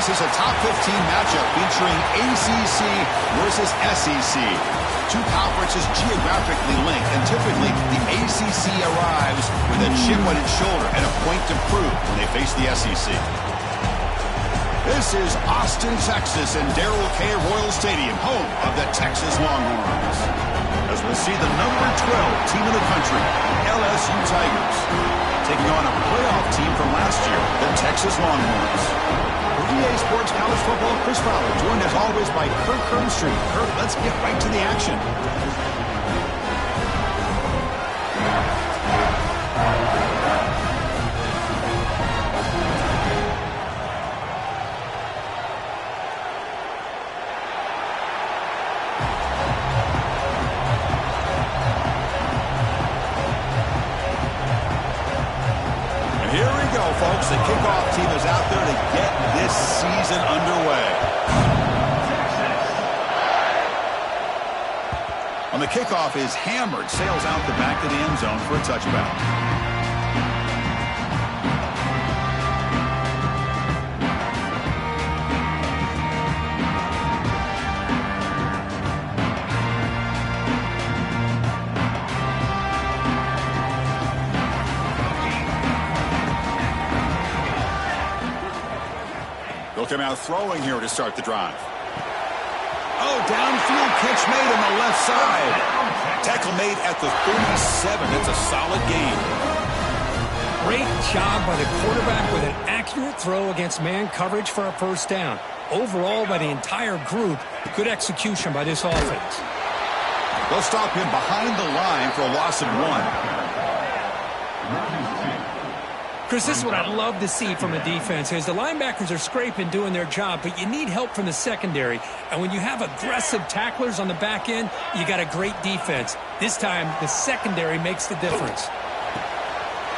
This is a top 15 matchup featuring ACC versus SEC. Two conferences geographically linked, and typically the ACC arrives with a chip on its shoulder and a point to prove when they face the SEC. This is Austin, Texas, and Darrell K. Royal Stadium, home of the Texas Longhorns. As we'll see the number 12 team in the country, LSU Tigers, taking on a playoff team from last year, the Texas Longhorns. For EA Sports College Football, Chris Fowler, joined as always by Kirk Hermstreet. Kirk, let's get right to the action. Folks, the kickoff team is out there to get this season underway. On the kickoff is hammered, sails out the back of the end zone for a touchback. They'll come out throwing here to start the drive. Oh, downfield catch made on the left side. Tackle made at the 37. That's a solid gain. Great job by the quarterback with an accurate throw against man coverage for a first down. Overall, by the entire group, good execution by this offense. They'll stop him behind the line for a loss of 1. Chris, this is what I'd love to see from a defense is the linebackers are scraping, doing their job, but you need help from the secondary. And when you have aggressive tacklers on the back end, you got a great defense. This time, the secondary makes the difference.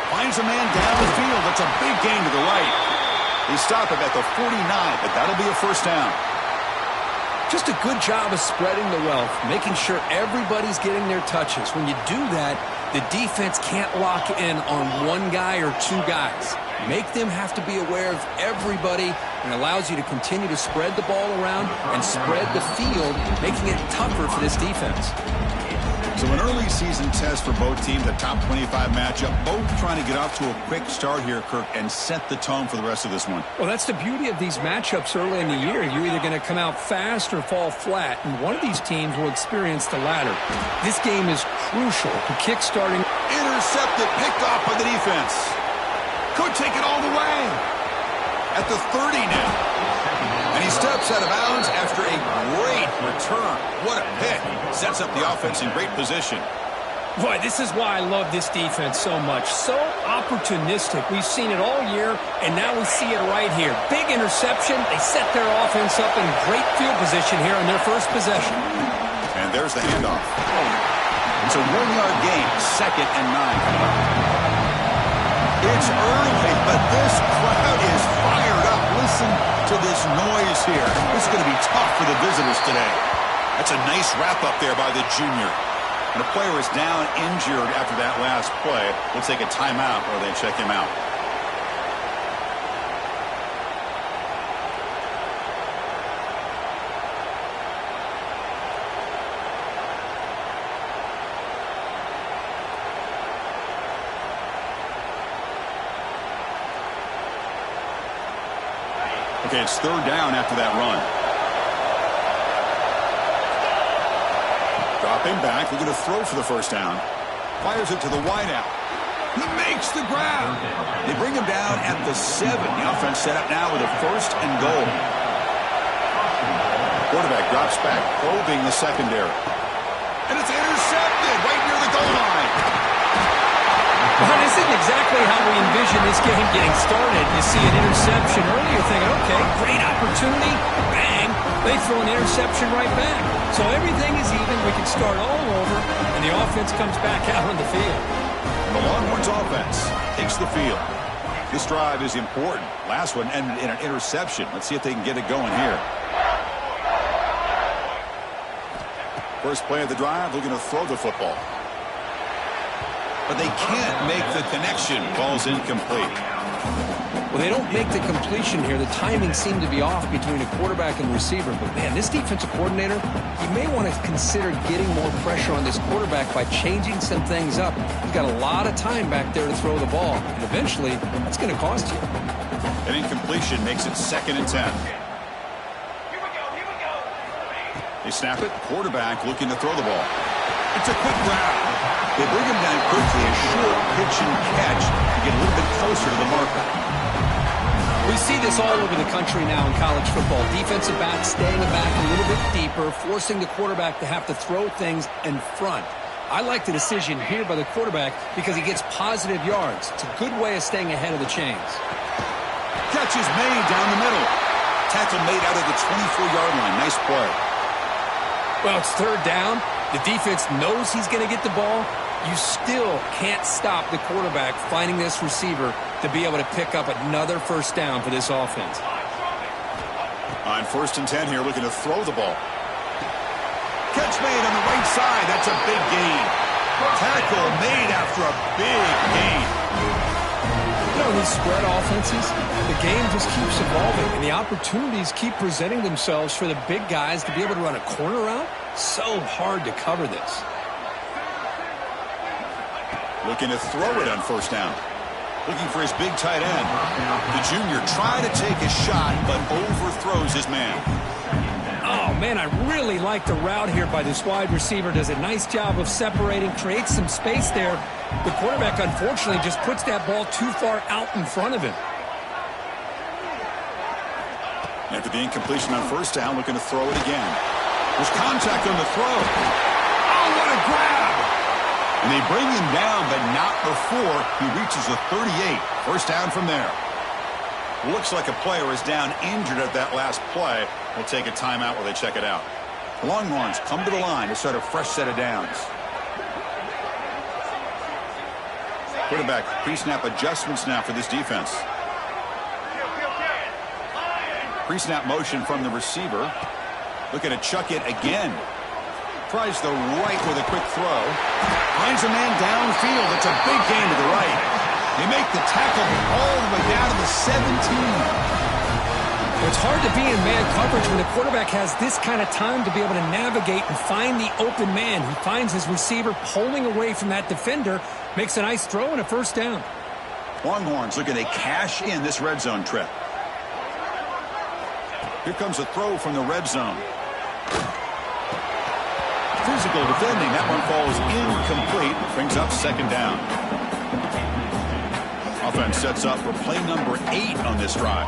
Finds a man down the field. That's a big gain to the right. They stop him at the 49, but that'll be a first down. Just a good job of spreading the wealth, making sure everybody's getting their touches. When you do that, the defense can't lock in on one guy or two guys. Make them have to be aware of everybody, and allows you to continue to spread the ball around and spread the field, making it tougher for this defense. So an early season test for both teams, a top 25 matchup, both trying to get off to a quick start here, Kirk, and set the tone for the rest of this one. Well, that's the beauty of these matchups early in the year. You're either going to come out fast or fall flat, and one of these teams will experience the latter. This game is crucial to kick-starting. Intercepted, picked off by the defense. Could take it all the way. At the 30 now. And he steps out of bounds after a great return. What a pick. Sets up the offense in great position. Boy, this is why I love this defense so much. So opportunistic. We've seen it all year, and now we see it right here. Big interception. They set their offense up in great field position here on their first possession. And there's the handoff. It's a 1-yard gain, 2nd and 9. It's early, but this crowd is fired up. Listen to this noise here. This is going to be tough for the visitors today. That's a nice wrap-up there by the junior. And the player is down injured after that last play. We'll take a timeout or they check him out. Okay, it's 3rd down after that run. Dropping back, looking to throw for the first down. Fires it to the wideout. He makes the grab. They bring him down at the 7. The offense set up now with a 1st and goal. Quarterback drops back, probing the secondary. And it's intercepted right near the goal line. Well, this isn't exactly how we envision this game getting started. You see an interception early, you're thinking, okay, great opportunity, bang, they throw an interception right back. So everything is even, we can start all over, and the offense comes back out on the field. And the Longhorns offense takes the field. This drive is important. Last one ended in an interception. Let's see if they can get it going here. First play of the drive, looking to throw the football. But they can't make the connection. Ball's incomplete. Well, they don't make the completion here. The timing seemed to be off between a quarterback and receiver. But, man, this defensive coordinator, he may want to consider getting more pressure on this quarterback by changing some things up. He's got a lot of time back there to throw the ball. And eventually, that's going to cost you. An incompletion makes it 2nd and 10. They snap it. Quarterback looking to throw the ball. It's a quick grab. They bring him down quickly. A short pitch and catch to get a little bit closer to the marker. We see this all over the country now in college football. Defensive backs staying back a little bit deeper, forcing the quarterback to have to throw things in front. I like the decision here by the quarterback because he gets positive yards. It's a good way of staying ahead of the chains. Catch is made down the middle. Tackle made out of the 24-yard line. Nice play. Well, it's 3rd down. The defense knows he's going to get the ball. You still can't stop the quarterback finding this receiver to be able to pick up another 1st down for this offense. On 1st and 10 here, looking to throw the ball. Catch made on the right side. That's a big gain. Tackle made after a big gain. You know, in these spread offenses, the game just keeps evolving, and the opportunities keep presenting themselves for the big guys to be able to run a corner route. So hard to cover this. Looking to throw it on 1st down. Looking for his big tight end. The junior tried to take a shot, but overthrows his man. Oh, man, I really like the route here by this wide receiver. Does a nice job of separating, creates some space there. The quarterback, unfortunately, just puts that ball too far out in front of him. After the incompletion on 1st down, looking to throw it again. There's contact on the throw. Oh, what a grab! And they bring him down, but not before he reaches the 38. 1st down from there. Looks like a player is down injured at that last play. We'll take a timeout while they check it out. The Longhorns come to the line to start a fresh set of downs. Quarterback pre-snap adjustments now for this defense. Pre-snap motion from the receiver. Looking to chuck it again. Tries the right with a quick throw. Finds a man downfield. It's a big gain to the right. They make the tackle all the way down to the 17. It's hard to be in man coverage when the quarterback has this kind of time to be able to navigate and find the open man. He finds his receiver pulling away from that defender, makes a nice throw and a 1st down. Longhorns looking to cash in this red zone trip. Here comes a throw from the red zone. Physical defending. That one falls incomplete. Brings up 2nd down. Offense sets up for play number 8 on this drive.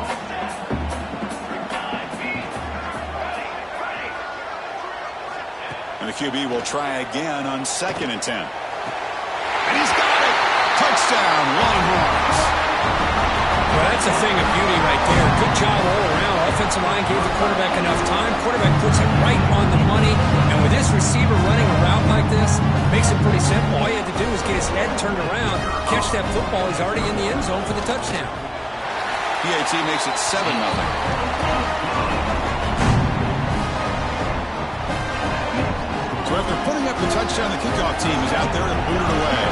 And the QB will try again on 2nd and 10. And he's got it! Touchdown, Longhorns! Well, that's a thing of beauty right there. Good job all around. Offensive line gave the quarterback enough time. Quarterback puts it right on the money. And with this receiver running a route like this, makes it pretty simple. All you had to do was get his head turned around, catch that football. He's already in the end zone for the touchdown. PAT makes it 7-0. So after putting up the touchdown, the kickoff team is out there to boot it away.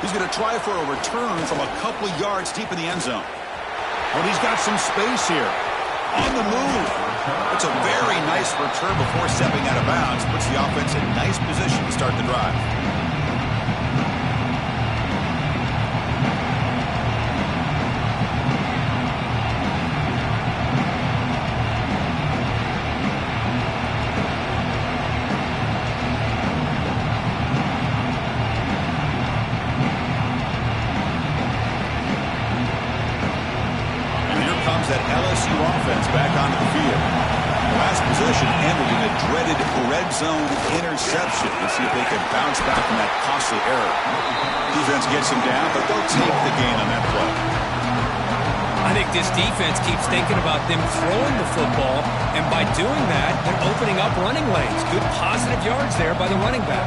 He's going to try for a return from a couple of yards deep in the end zone. But he's got some space here. On the move. It's a very nice return before stepping out of bounds. Puts the offense in nice position to start the drive. That LSU offense back onto the field. Last possession ended in a dreaded red zone interception. Let's see if they can bounce back from that costly error. Defense gets them down, but they'll take the gain on that play. I think this defense keeps thinking about them throwing the football, and by doing that, they're opening up running lanes. Good positive yards there by the running back.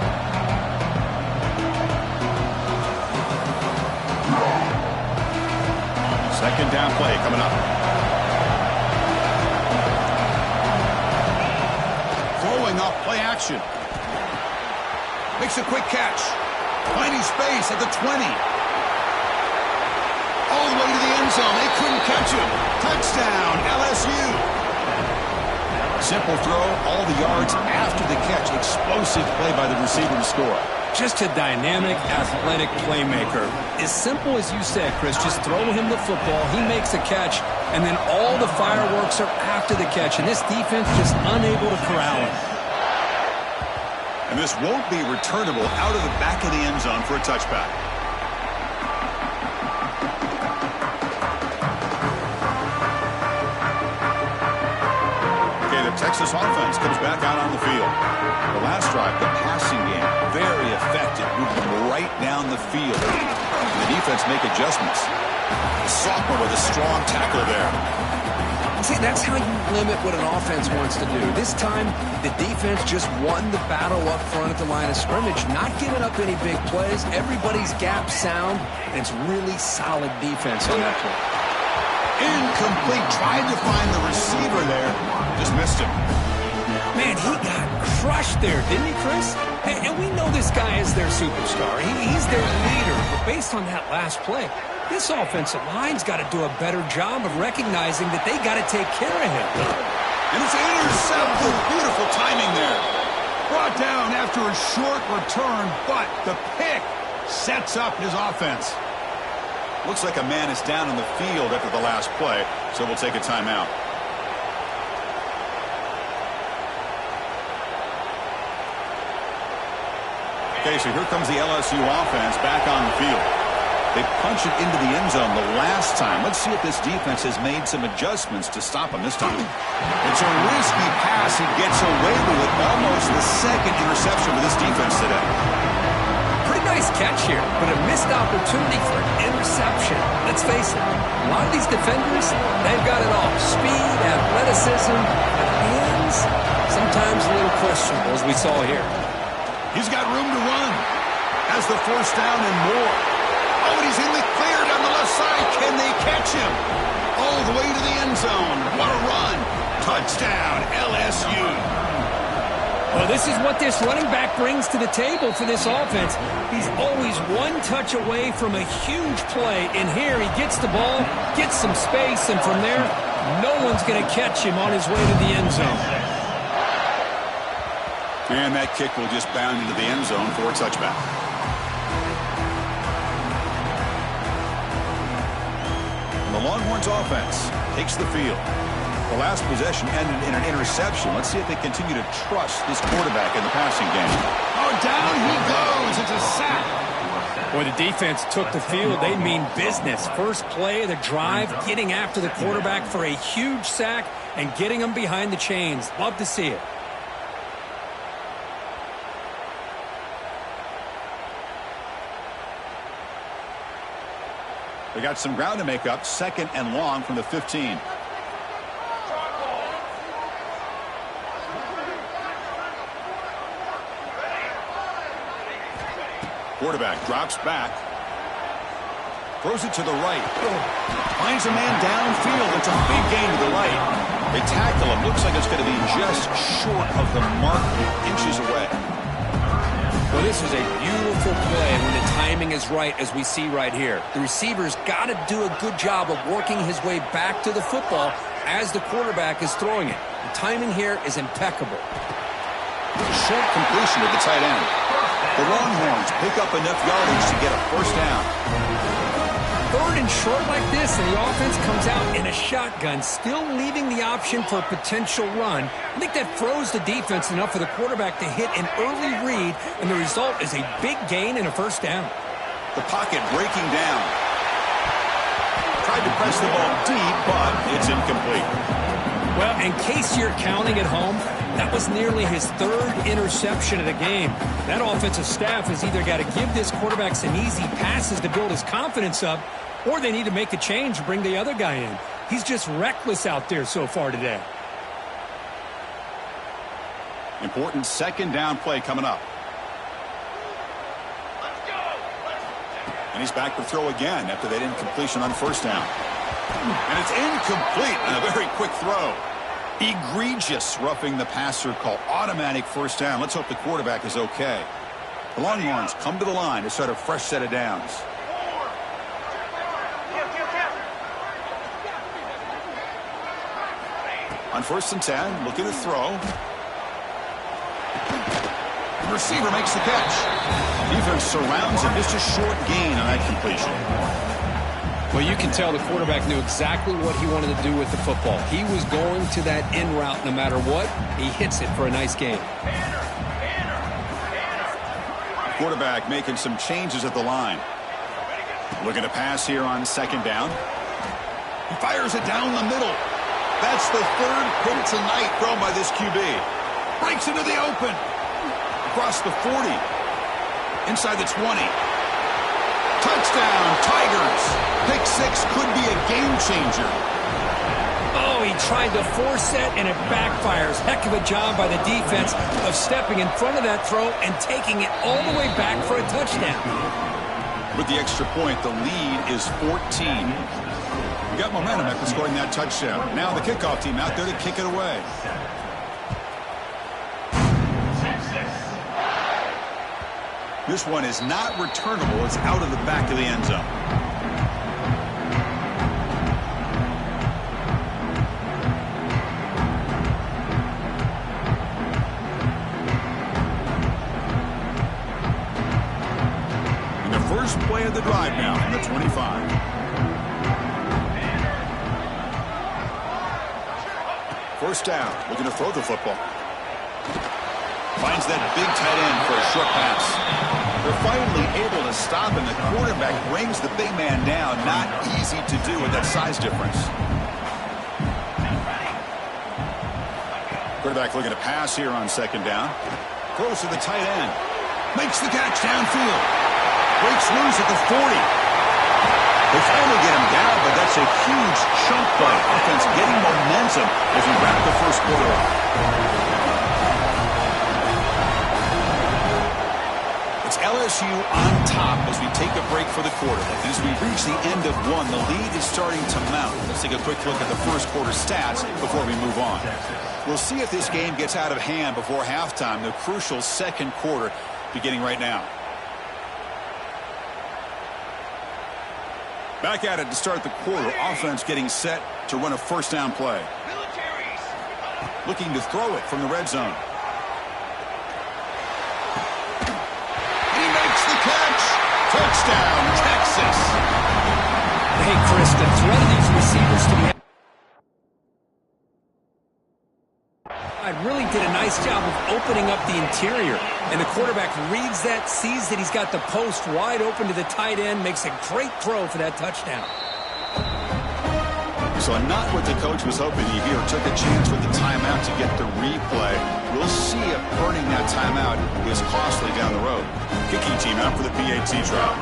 Second down play coming up. Throwing off play action. Makes a quick catch. Finding space at the 20. All the way to the end zone. They couldn't catch him. Touchdown, LSU. Simple throw, all the yards after the catch. Explosive play by the receiver to score. Just a dynamic, athletic playmaker. As simple as you said, Chris, just throw him the football, he makes a catch, and then all the fireworks are after the catch, and this defense just unable to corral him. And this won't be returnable out of the back of the end zone for a touchback. Texas offense comes back out on the field. The last drive, the passing game, very effective, moving right down the field. And the defense make adjustments. The sophomore with a strong tackle there. See, that's how you limit what an offense wants to do. This time, the defense just won the battle up front at the line of scrimmage, not giving up any big plays. Everybody's gap sound, and it's really solid defense on that play. Incomplete. Tried to find the receiver there. Just missed him. Man, he got crushed there, didn't he, Chris? And we know this guy is their superstar. He's their leader. But based on that last play, this offensive line's got to do a better job of recognizing that they got to take care of him. And it's intercepted. Beautiful timing there. Brought down after a short return, but the pick sets up his offense. Looks like a man is down on the field after the last play, so we'll take a timeout. Okay, so here comes the LSU offense back on the field. They punch it into the end zone the last time. Let's see if this defense has made some adjustments to stop him this time. It's a risky pass. He gets away with it. Almost the second interception for this defense today. Nice catch here, but a missed opportunity for an interception. Let's face it, a lot of these defenders, they've got it all. Speed, athleticism, hands, sometimes a little questionable, as we saw here. He's got room to run. Has the first down and more. Oh, and he's in the clear down the left side. Can they catch him? All the way to the end zone. What a run. Touchdown, LSU. Well, this is what this running back brings to the table for this offense. He's always one touch away from a huge play. And here he gets the ball, gets some space, and from there, no one's going to catch him on his way to the end zone. And that kick will just bound into the end zone for a touchback. And the Longhorns offense takes the field. The last possession ended in an interception. Let's see if they continue to trust this quarterback in the passing game. Oh, down he goes. It's a sack. Boy, the defense took the field. They mean business. First play of the drive, getting after the quarterback for a huge sack and getting him behind the chains. Love to see it. They got some ground to make up. Second and long from the 15. Quarterback drops back. Throws it to the right. Finds a man downfield. It's a big gain to the right. They tackle him. Looks like it's going to be just short of the mark, inches away. Well, this is a beautiful play when the timing is right, as we see right here. The receiver's got to do a good job of working his way back to the football as the quarterback is throwing it. The timing here is impeccable. Short completion to the tight end. The Longhorns pick up enough yardage to get a first down. Third and short like this, and the offense comes out in a shotgun, still leaving the option for a potential run. I think that froze the defense enough for the quarterback to hit an early read, and the result is a big gain and a first down. The pocket breaking down. Tried to press the ball deep, but it's incomplete. Well, in case you're counting at home, that was nearly his third interception of the game. That offensive staff has either got to give this quarterback some easy passes to build his confidence up, or they need to make a change and bring the other guy in. He's just reckless out there so far today. Important second down play coming up. And he's back to throw again after that incompletion on first down. And it's incomplete on a very quick throw. Egregious roughing the passer call. Automatic first down. Let's hope the quarterback is okay. The Longhorns come to the line to start a fresh set of downs. On 1st and 10, looking to throw. The receiver makes the catch. Defense surrounds him. Just a short gain on that completion. Well, you can tell the quarterback knew exactly what he wanted to do with the football. He was going to that in route no matter what. He hits it for a nice gain. Quarterback making some changes at the line. Looking to pass here on 2nd down. He fires it down the middle. That's the 3rd pick tonight thrown by this QB. Breaks into the open. Across the 40. Inside the 20. Touchdown, Tigers. Pick 6 could be a game changer. Oh, he tried to force it, and it backfires. Heck of a job by the defense of stepping in front of that throw and taking it all the way back for a touchdown. With the extra point, the lead is 14. We got momentum after scoring that touchdown. Now the kickoff team out there to kick it away. This one is not returnable. It's out of the back of the end zone. And the first play of the drive now from the 25. First down, looking to throw the football. Finds that big tight end for a short pass. They're finally able to stop him. The quarterback brings the big man down. Not easy to do with that size difference. Quarterback looking to pass here on 2nd down. Throws to the tight end. Makes the catch downfield. Breaks loose at the 40. They finally get him down, but that's a huge chunk play. Offense getting momentum as we wrap the first quarter up. It's LSU on top as we take a break for the quarter. And as we reach the end of one, the lead is starting to mount. Let's take a quick look at the first quarter stats before we move on. We'll see if this game gets out of hand before halftime, the crucial 2nd quarter beginning right now. Back at it to start the quarter. Offense getting set to run a 1st down play. Looking to throw it from the red zone. And he makes the catch. Touchdown, Texas. Hey, Chris, the threat of these receivers to be... really did a nice job of opening up the interior. And the quarterback reads that, sees that he's got the post wide open to the tight end, makes a great throw for that touchdown. So not what the coach was hoping to hear. Took a chance with the timeout to get the replay. We'll see if burning that timeout is costly down the road. Kicking team out for the PAT trial.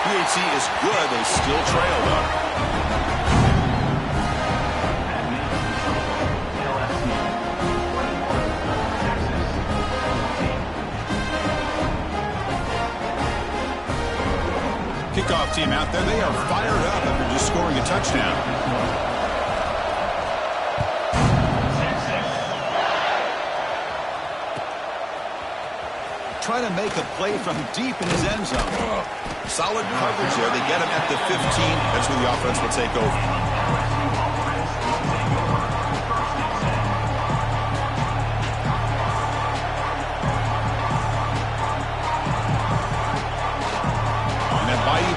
PAT is good. They still trail, though. Kickoff team out there. They are fired up after just scoring a touchdown. Trying to make a play from deep in his end zone. Solid coverage there. They get him at the 15. That's where the offense will take over.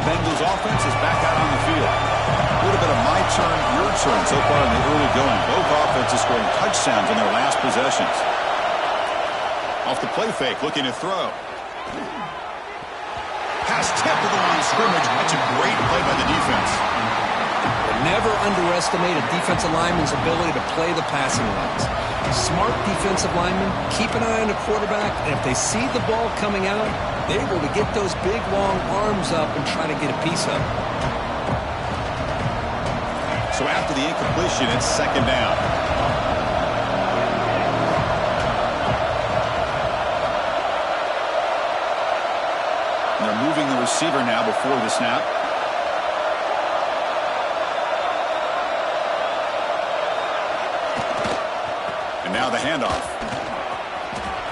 Bengals offense is back out on the field. A little bit of my turn, your turn so far in the early going. Both offenses scoring touchdowns in their last possessions. Off the play fake, looking to throw. Pass tip to the line of scrimmage. That's a great play by the defense. Never underestimate a defensive lineman's ability to play the passing lanes. Smart defensive linemen keep an eye on the quarterback, and if they see the ball coming out, they're able to get those big, long arms up and try to get a piece of it. So after the incompletion, it's 2nd down. And they're moving the receiver now before the snap. And now the handoff.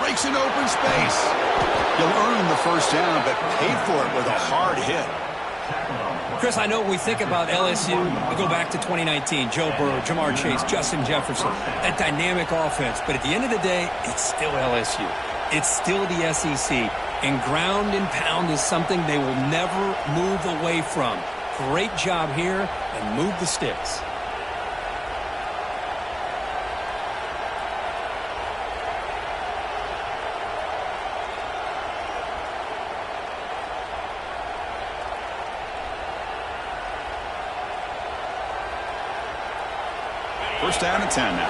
breaks into open space. He'll earn the first down, but paid for it with a hard hit. Chris, I know when we think about LSU, we go back to 2019, Joe Burrow, Jamar Chase, Justin Jefferson, that dynamic offense. But at the end of the day, it's still LSU. It's still the SEC. And ground and pound is something they will never move away from. Great job here, and move the sticks. First down and 10 now.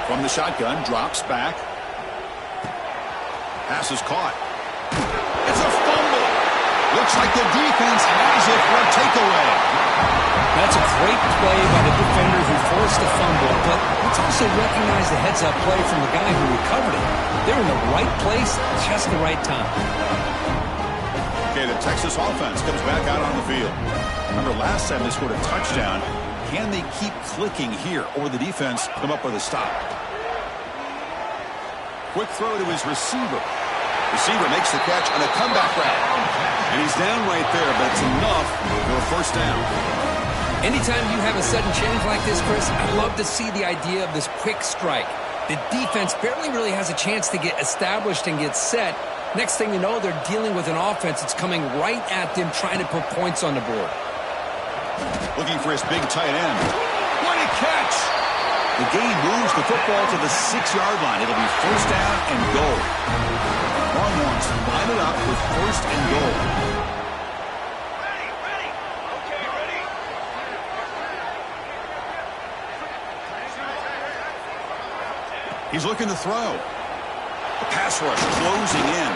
From the shotgun, drops back. Pass is caught. It's a fumble. Looks like the defense has it for a takeaway. That's a great play by the defender who forced the fumble, but let's also recognize the heads-up play from the guy who recovered it. They're in the right place, just the right time. Okay, the Texas offense comes back out on the field. Remember last time they scored a touchdown. Can they keep clicking here, or the defense come up with a stop? Quick throw to his receiver. Receiver makes the catch on a comeback route. And he's down right there, but it's enough for a first down. Anytime you have a sudden change like this, Chris, I love to see the idea of this quick strike. The defense barely really has a chance to get established and get set. Next thing you know, they're dealing with an offense that's coming right at them, trying to put points on the board. Looking for his big tight end. What a catch! The game moves the football to the 6-yard line. It'll be first down and goal. Longhorns line it up with first and goal. He's looking to throw. The pass rush closing in.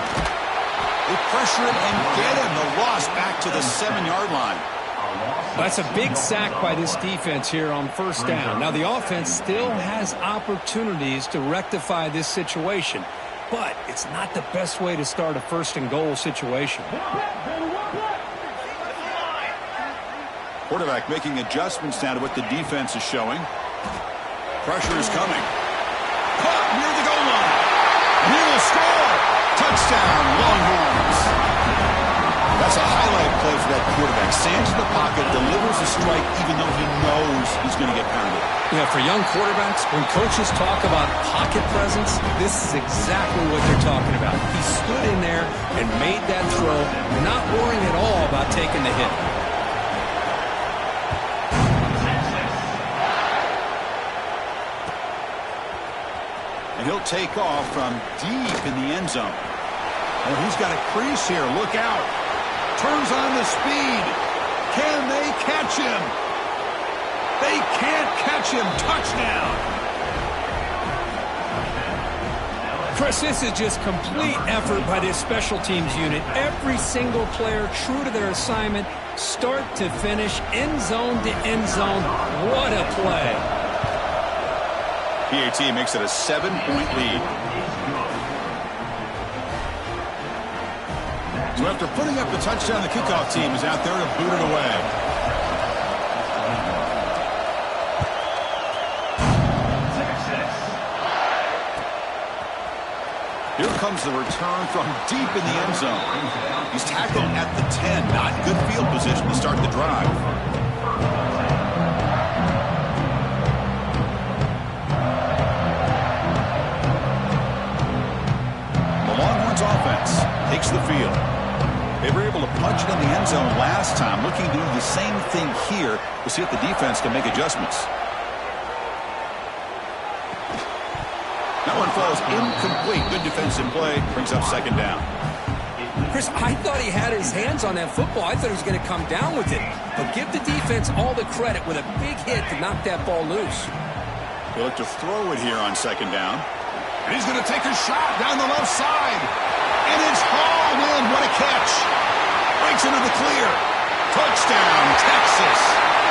They pressure it and get him. The loss back to the 7-yard line. That's a big sack by this defense here on first down. Now, the offense still has opportunities to rectify this situation, but it's not the best way to start a first and goal situation. Quarterback making adjustments now to what the defense is showing. Pressure is coming. Caught near the goal line. He will score. Touchdown, Longhorns. That's a highlight play for that quarterback. Stands in the pocket, delivers a strike even though he knows he's going to get pounded. Yeah, for young quarterbacks, when coaches talk about pocket presence, this is exactly what they're talking about. He stood in there and made that throw, not worrying at all about taking the hit. And he'll take off from deep in the end zone. Oh, he's got a crease here. Look out. Turns on the speed. Can they catch him? They can't catch him. Touchdown. Chris, this is just complete effort by this special teams unit. Every single player true to their assignment, start to finish, end zone to end zone. What a play. PAT makes it a 7-point lead. So after putting up the touchdown, the kickoff team is out there to boot it away. Here comes the return from deep in the end zone. He's tackled at the 10. Not good field position to start the drive. The Longhorns offense takes the field. They were able to punch it in the end zone last time, looking to do the same thing here to see if the defense can make adjustments. That one falls incomplete. Good defensive play. Brings up second down. Chris, I thought he had his hands on that football. I thought he was going to come down with it. But give the defense all the credit with a big hit to knock that ball loose. They look to throw it here on second down. And he's going to take a shot down the left side. And it's hauled in. What a catch. Breaks into the clear. Touchdown, Texas.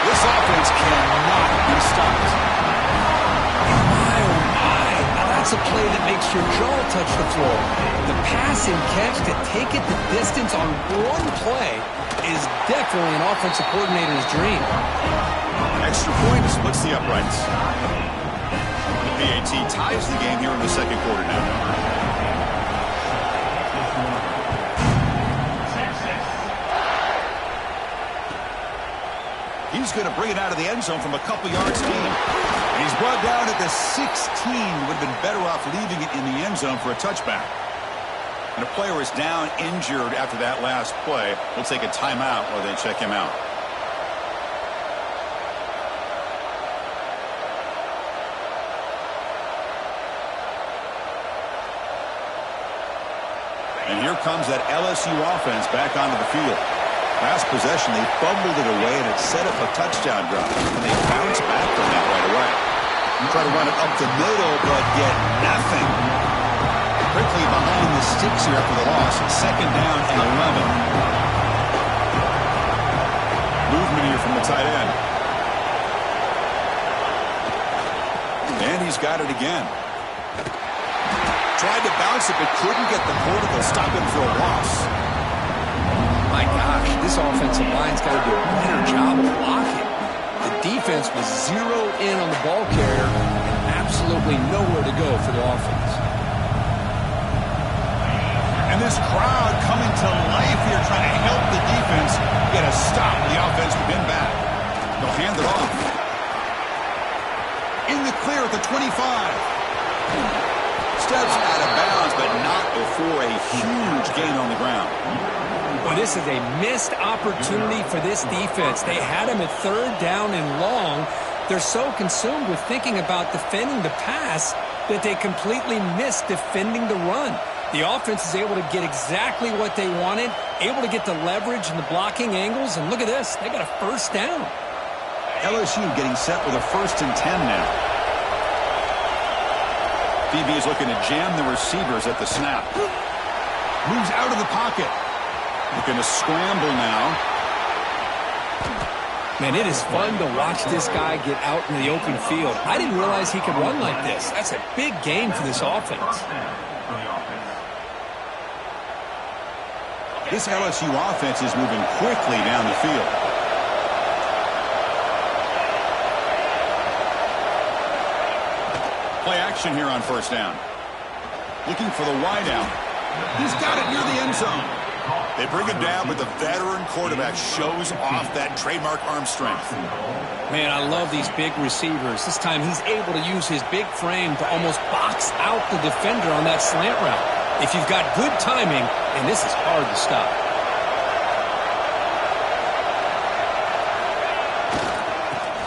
This offense cannot be stopped. My, oh my. Now that's a play that makes your jaw touch the floor. The pass and catch to take it the distance on one play is definitely an offensive coordinator's dream. Extra point splits the uprights. The PAT ties the game here in the second quarter now. He's going to bring it out of the end zone from a couple yards deep. And he's brought down at the 16. Would have been better off leaving it in the end zone for a touchback. And a player is down injured after that last play. We'll take a timeout while they check him out. And here comes that LSU offense back onto the field. Last possession, they fumbled it away, and it set up a touchdown drive. And they bounced back from that right away. Try to run it up the middle, but get nothing. Quickly behind the sticks here after the loss. Second down and 11. Movement here from the tight end. And he's got it again. Tried to bounce it, but couldn't get the portico. Stop him for a loss. My gosh, this offensive line's got to do a better job of blocking. The defense was zeroed in on the ball carrier and absolutely nowhere to go for the offense. And this crowd coming to life here, trying to help the defense get a stop. The offensive end back. They'll hand it off. In the clear at the 25. Steps out of bounds, but not before a huge gain on the ground. Well, this is a missed opportunity for this defense. They had him at third down and long. They're so consumed with thinking about defending the pass that they completely missed defending the run. The offense is able to get exactly what they wanted, able to get the leverage and the blocking angles, and look at this. They got a first down. LSU getting set with a 1st and 10 now. DB is looking to jam the receivers at the snap. Moves out of the pocket. Looking to scramble now. Man, it is fun to watch this guy get out in the open field. I didn't realize he could run like this. That's a big game for this offense. This LSU offense is moving quickly down the field. Play action here on first down. Looking for the wideout. He's got it near the end zone. They bring him down, but the veteran quarterback shows off that trademark arm strength. Man, I love these big receivers. This time he's able to use his big frame to almost box out the defender on that slant route. If you've got good timing, and this is hard to stop.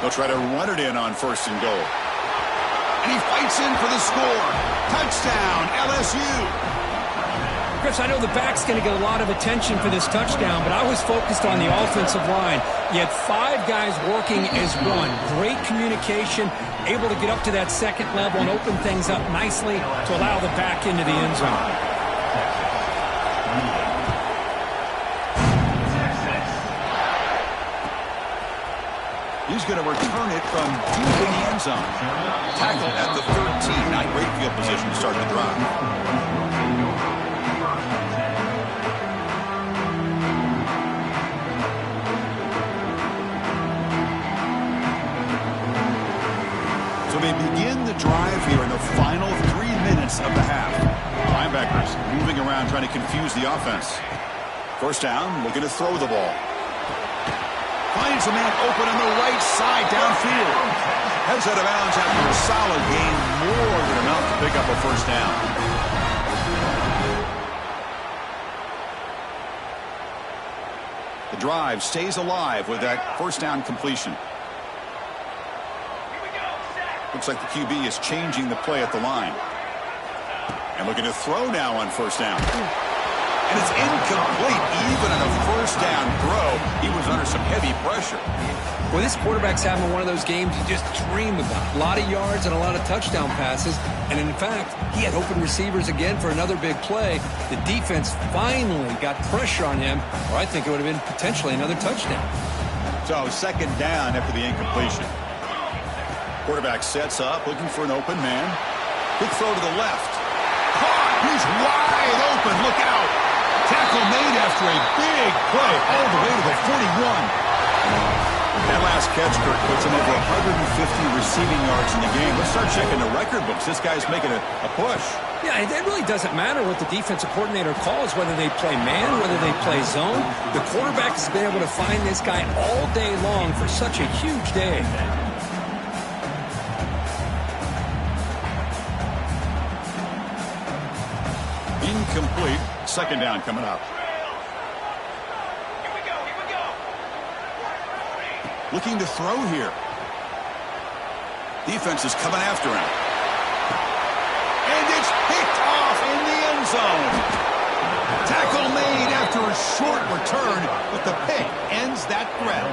They'll try to run it in on 1st and goal. And he fights in for the score. Touchdown, LSU. Chris, I know the back's going to get a lot of attention for this touchdown, but I was focused on the offensive line. You had 5 guys working as one. Great communication, able to get up to that second level and open things up nicely to allow the back into the end zone. He's going to return it from deep in the end zone. Tackle at the 13. Not great field position to start the drive. So they begin the drive here in the final 3 minutes of the half. Linebackers moving around trying to confuse the offense. First down, looking to throw the ball. Finds a man open on the right side downfield. Heads out of bounds after a solid gain, more than enough to pick up a first down. The drive stays alive with that first down completion. Looks like the QB is changing the play at the line. And looking to throw now on first down. And it's incomplete. Even on a first down throw, he was under some heavy pressure. Well, this quarterback's having one of those games you just dream about. A lot of yards and a lot of touchdown passes. And in fact, he had open receivers again for another big play. The defense finally got pressure on him, or I think it would have been potentially another touchdown. So second down after the incompletion. Quarterback sets up, looking for an open man. Quick throw to the left. Caught! He's wide open. Look out! Tackle made after a big play all the way to the 41. That last catch, Kirk, puts him over 150 receiving yards in the game. Let's start checking the record books. This guy's making a push. Yeah, it really doesn't matter what the defensive coordinator calls, whether they play man, whether they play zone. The quarterback has been able to find this guy all day long for such a huge day. Incomplete. Second down coming up. Looking to throw here. Defense is coming after him. And it's picked off in the end zone. Tackle made after a short return, but the pick ends that threat.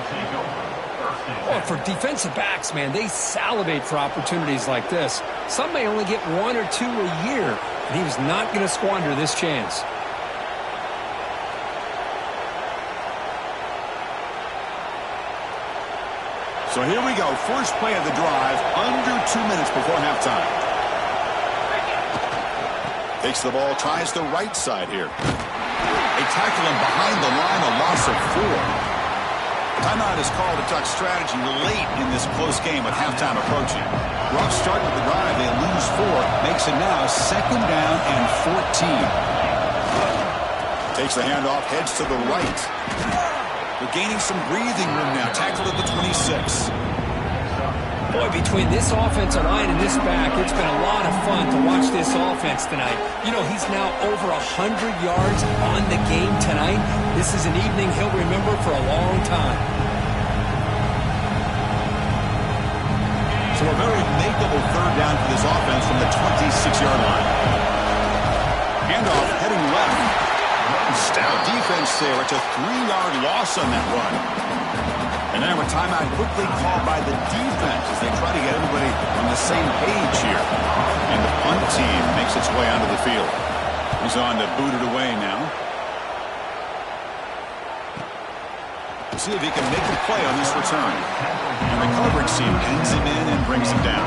Well, for defensive backs, man, they salivate for opportunities like this. Some may only get one or two a year, and he was not going to squander this chance. So here we go. First play of the drive, under 2 minutes before halftime. Takes the ball, tries the right side here. They tackle him behind the line, a loss of 4. Timeout is called to talk strategy late in this close game with halftime approaching. Rough start with the drive. They lose 4. Makes it now second down and 14. Takes the handoff, heads to the right. They're gaining some breathing room now. Tackled at the 26. Boy, between this offensive line and this back, it's been a lot of fun to watch this offense tonight. You know, he's now over 100 yards on the game tonight. This is an evening he'll remember for a long time. So a very makeable third down for this offense from the 26-yard line. Handoff heading left. Stout defense there. It's a 3-yard loss on that run. And now a timeout quickly called by the defense as they try to get everybody on the same page here. And the punt team makes its way onto the field. He's on to boot it away now. We'll see if he can make a play on this return. And the coverage team pins him in and brings him down.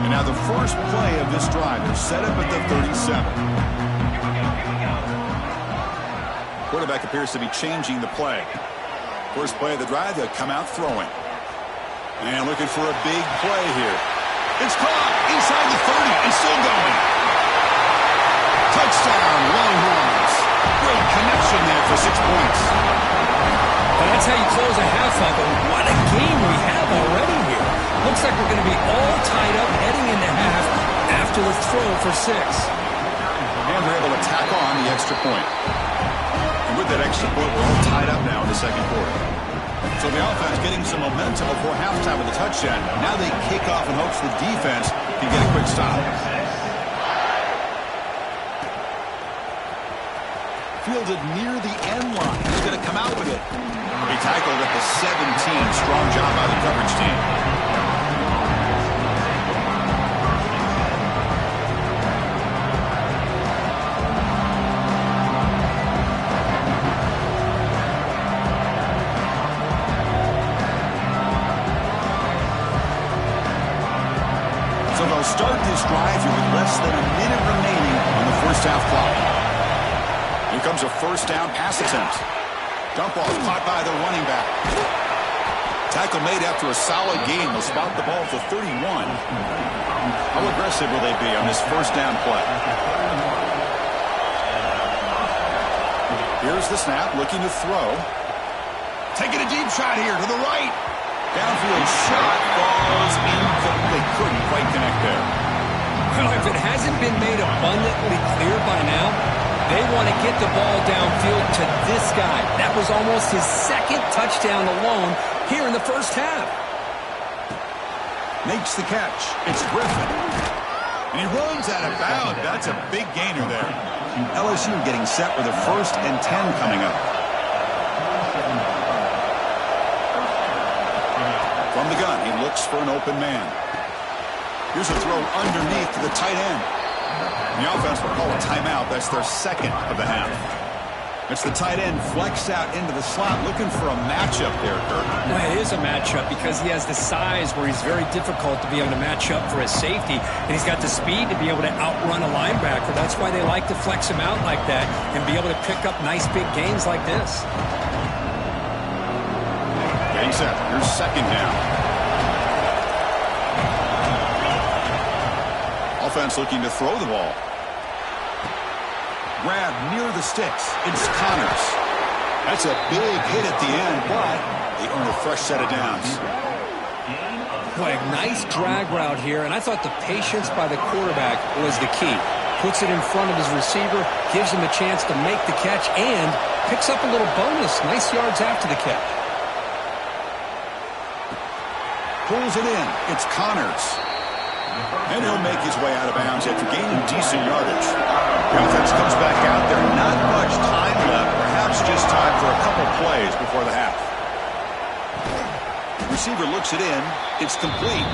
And now the first play of this drive is set up at the 37. Quarterback appears to be changing the play. First play of the drive, they'll come out throwing. And looking for a big play here. It's caught inside the 30 and still going. Touchdown, Longhorns. Great connection there for 6 points. Well, that's how you close a half up, and what a game we have already here. Looks like we're going to be all tied up heading into half after the throw for 6. And they're able to tack on the extra point. And with that extra point, we're all tied up now in the second quarter. So the offense getting some momentum before halftime with a touchdown. Now they kick off in hopes the defense can get a quick stop. Fielded near the end line. He's going to come out with it. He tackled at the 17. Strong job by the coverage team. So they'll start this drive here with less than a minute remaining on the first half clock. Here comes a first down pass attempt. Dump off caught by the running back. Tackle made after a solid gain. They'll spot the ball at the 31. How aggressive will they be on this first down play? Here's the snap, looking to throw. Taking a deep shot here to the right. Downfield shot falls incomplete. Couldn't quite connect there. Well, if it hasn't been made abundantly clear by now, they want to get the ball downfield to this guy. That was almost his second touchdown alone here in the first half. Makes the catch. It's Griffin. And he runs out of bounds. That's a big gainer there. LSU getting set with a 1st and 10 coming up. From the gun, he looks for an open man. Here's a throw underneath to the tight end. The offense will call a timeout. That's their second of the half. It's the tight end flexed out into the slot, looking for a matchup there, Kirk. Well, it is a matchup because he has the size where he's very difficult to be able to match up for his safety, and he's got the speed to be able to outrun a linebacker. That's why they like to flex him out like that and be able to pick up nice big gains like this. Getting set. Here's second down. Offense looking to throw the ball. Grab near the sticks. It's Connors. That's a big hit at the end, but they earn a fresh set of downs. Boy, nice drag route here, and I thought the patience by the quarterback was the key. Puts it in front of his receiver, gives him a chance to make the catch, and picks up a little bonus. Nice yards after the catch. Pulls it in. It's Connors. And he'll make his way out of bounds after gaining decent yardage. The offense comes back out there. Not much time left. Perhaps just time for a couple plays before the half. Receiver looks it in. It's complete.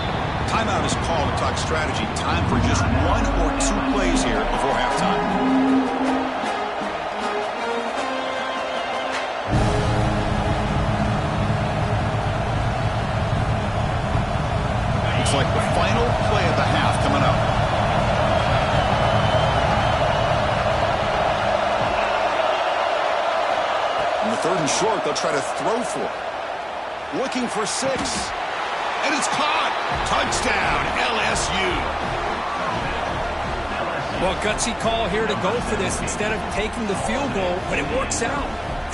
Timeout is called to talk strategy. Time for just 1 or 2 plays here before halftime. Like the final play of the half coming up. In the 3rd and short, they'll try to throw for it. Looking for 6. And it's caught. Touchdown, LSU. Well, gutsy call here to go for this instead of taking the field goal, but it works out.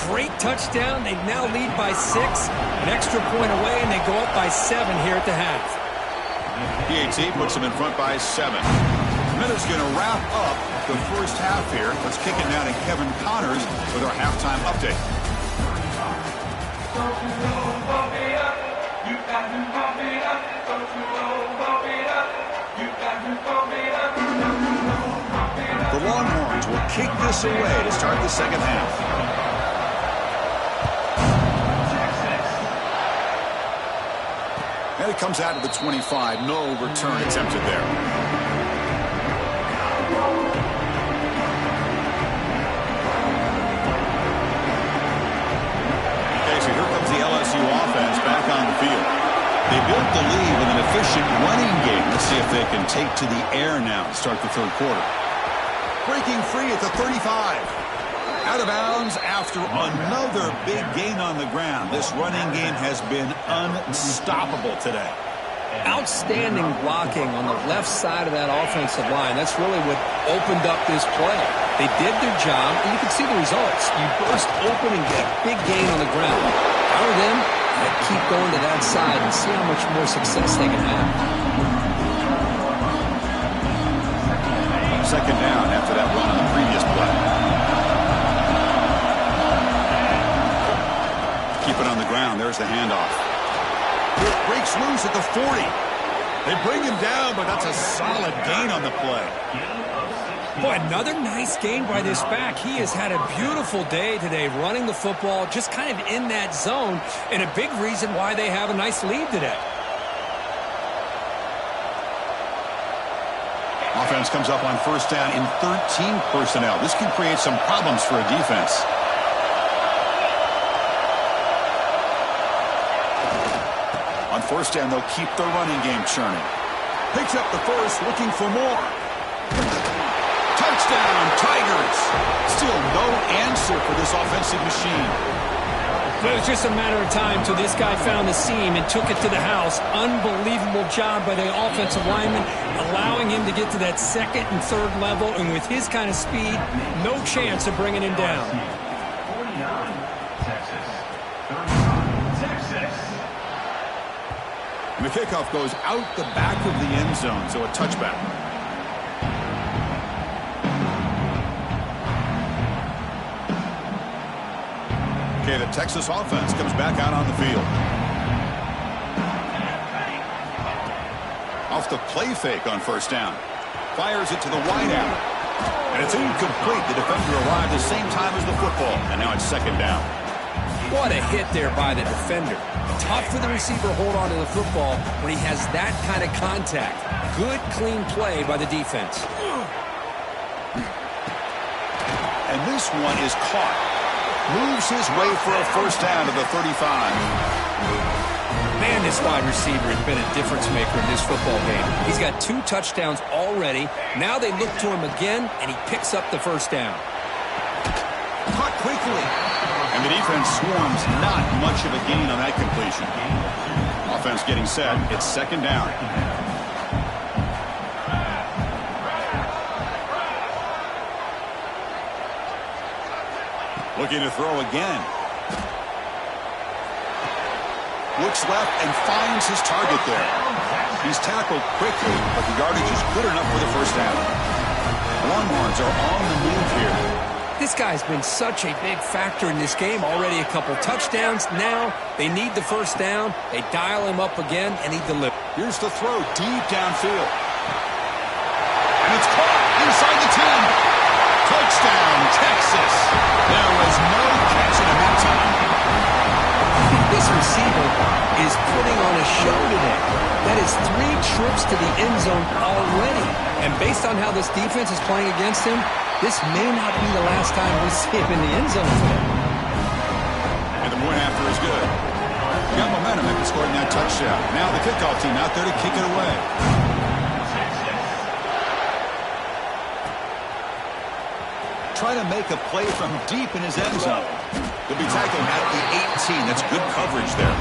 Great touchdown. They now lead by 6. An extra point away, and they go up by 7 here at the half. PAT puts them in front by 7. Minutes going to wrap up the first half here. Let's kick it now to Kevin Connors with our halftime update. The Longhorns will kick this away to start the second half. And it comes out to the 25. No return attempted there. Okay, so here comes the LSU offense back on the field. They built the lead with an efficient running game. Let's see if they can take to the air now to start the 3rd quarter. Breaking free at the 35. Out of bounds after another big gain on the ground. This running game has been unstoppable today. Outstanding blocking on the left side of that offensive line. That's really what opened up this play. They did their job, and you can see the results. You burst open and get a big gain on the ground. Power them, and keep going to that side and see how much more success they can have. Second down after that run on the previous play. Keep it on the ground. There's the handoff. It breaks loose at the 40. They bring him down, but that's a solid gain on the play. Boy, another nice gain by this back. He has had a beautiful day today running the football, just kind of in that zone, and a big reason why they have a nice lead today. Offense comes up on first down in 13 personnel. This can create some problems for a defense. On first down, they'll keep their running game churning. Picks up the first, looking for more. Touchdown, Tigers. Still no answer for this offensive machine. But it was just a matter of time till this guy found the seam and took it to the house. Unbelievable job by the offensive lineman, allowing him to get to that 2nd and 3rd level. And with his kind of speed, no chance of bringing him down. And the kickoff goes out the back of the end zone, so a touchback. Okay, the Texas offense comes back out on the field. Off the play fake on first down. Fires it to the wideout. And it's incomplete. The defender arrived the same time as the football. And now it's second down. What a hit there by the defender. Tough for the receiver to hold on to the football when he has that kind of contact. Good, clean play by the defense. And this one is caught. moves his way for a first down to the 35. Man, this wide receiver has been a difference maker in this football game. He's got 2 touchdowns already. Now they look to him again, and he picks up the first down. Caught quickly. And the defense swarms, not much of a gain on that completion. Offense getting set. It's second down. Looking to throw again. Looks left and finds his target there. He's tackled quickly, but the yardage is good enough for the first down. Longhorns are on the move here. This guy's been such a big factor in this game. Already a couple touchdowns. Now they need the first down. They dial him up again, and he delivers. Here's the throw deep downfield. And it's caught inside the 10. Touchdown, Texas. There was no catching him that time. This receiver is putting on a show today. That is 3 trips to the end zone already. And based on how this defense is playing against him, this may not be the last time we see him in the end zone today. And the point after is good. Got momentum after scoring that touchdown. Now the kickoff team out there to kick it away. Trying to make a play from deep in his end zone. He'll be tackled at the 18. That's good coverage there.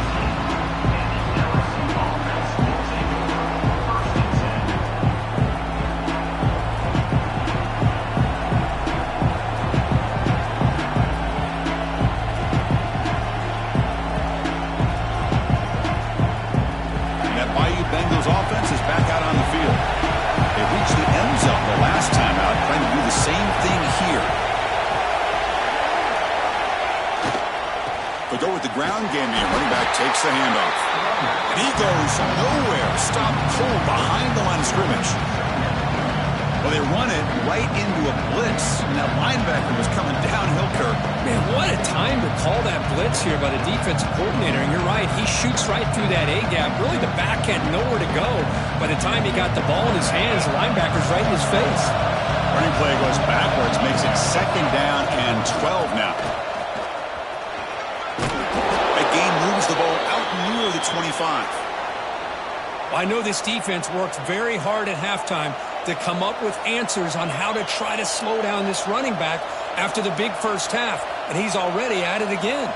And that Bayou Bengals offense is back out on the field. They reached the end zone the last time out, trying to do the same thing here. They go with the ground game here. Running back takes the handoff. And he goes nowhere. Stop pulled behind the line of scrimmage. Well, they run it right into a blitz. And that linebacker was coming downhill, Kirk. Man, what a time to call that blitz here by the defensive coordinator. And you're right, he shoots right through that A-gap. Really, the back had nowhere to go. By the time he got the ball in his hands, the linebacker's right in his face. Running play goes backwards, makes it second down and 12 now. That game moves the ball out near the 25. I know this defense worked very hard at halftime to come up with answers on how to try to slow down this running back after the big first half, and he's already at it again.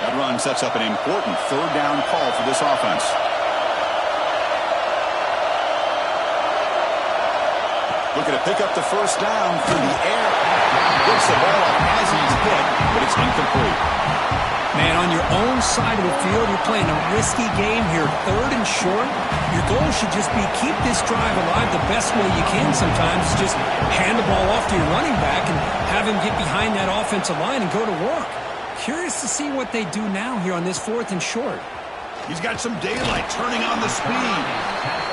That run sets up an important third down call for this offense. Looking to pick up the first down through the air. Gets the ball up as he's hit, but it's incomplete. Man, on your own side of the field, you're playing a risky game here. 3rd and short. Your goal should just be keep this drive alive the best way you can sometimes. Just hand the ball off to your running back and have him get behind that offensive line and go to work. Curious to see what they do now here on this 4th and short. He's got some daylight turning on the speed.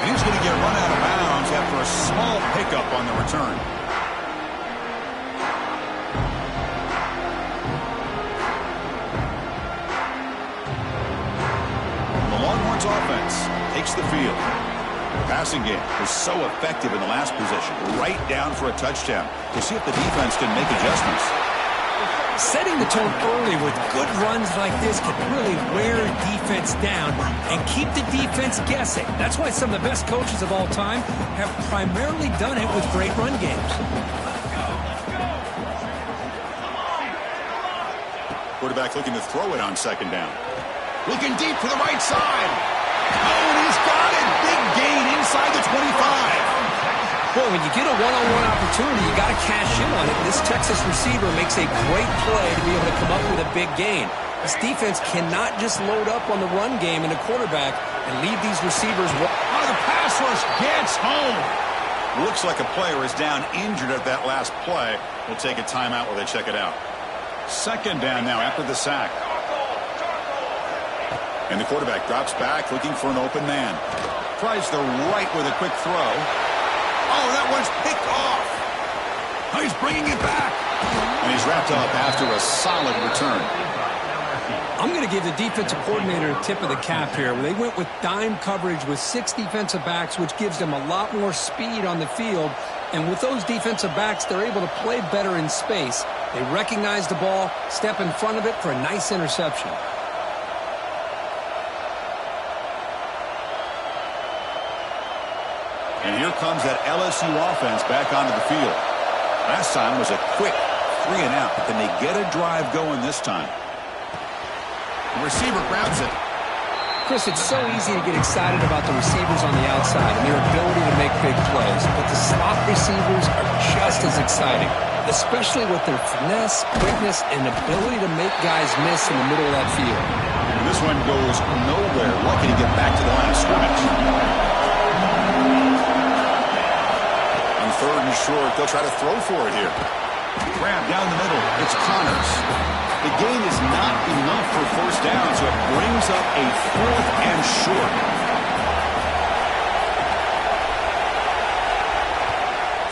And he's going to get run out of bounds after a small pickup on the return. Offense takes the field. The passing game was so effective in the last possession, right down for a touchdown. We'll see if the defense can make adjustments. Setting the tone early with good runs like this can really wear defense down and keep the defense guessing. That's why some of the best coaches of all time have primarily done it with great run games. Quarterback looking to throw it on second down. Looking deep for the right side. Oh, and he's got it. Big gain inside the 25. Boy, when you get a one-on-one opportunity, you got to cash in on it. This Texas receiver makes a great play to be able to come up with a big gain. This defense cannot just load up on the run game and the quarterback and leave these receivers. Oh, the pass rush gets home. Looks like a player is down injured at that last play. We'll take a timeout while they check it out. Second down now after the sack. And the quarterback drops back looking for an open man. Tries the right with a quick throw. Oh, that one's picked off. Oh, he's bringing it back. And he's wrapped up after a solid return. I'm going to give the defensive coordinator a tip of the cap here. They went with dime coverage with 6 defensive backs, which gives them a lot more speed on the field. And with those defensive backs, they're able to play better in space. They recognize the ball, step in front of it for a nice interception. And here comes that LSU offense back onto the field. Last time was a quick 3 and out, but then they get a drive going this time. The receiver grabs it. Chris, it's so easy to get excited about the receivers on the outside and their ability to make big plays, but the slot receivers are just as exciting, especially with their finesse, quickness, and ability to make guys miss in the middle of that field. And this one goes nowhere. Lucky to get back to the line of scrimmage. On 3rd and short, they'll try to throw for it here. Grab down the middle. It's Connors. The gain is not enough for first down, so it brings up a 4th and short.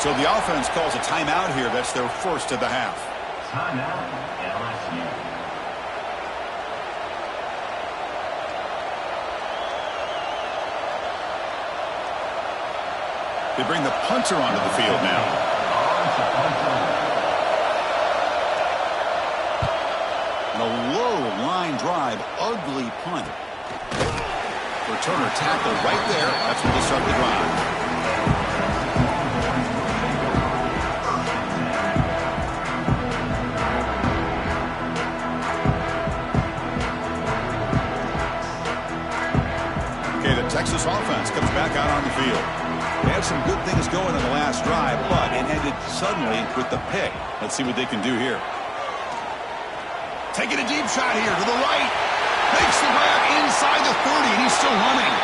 So the offense calls a timeout here. That's their first of the half. Timeout, LSU. They bring the punter onto the field now. A low line drive, ugly punt. Returner tackle right there. That's when they start the drive. Okay, the Texas offense comes back out on the field. They had some good things going in the last drive, but it ended suddenly with the pick. Let's see what they can do here. Taking a deep shot here to the right. Makes the grab inside the 30, and he's still running.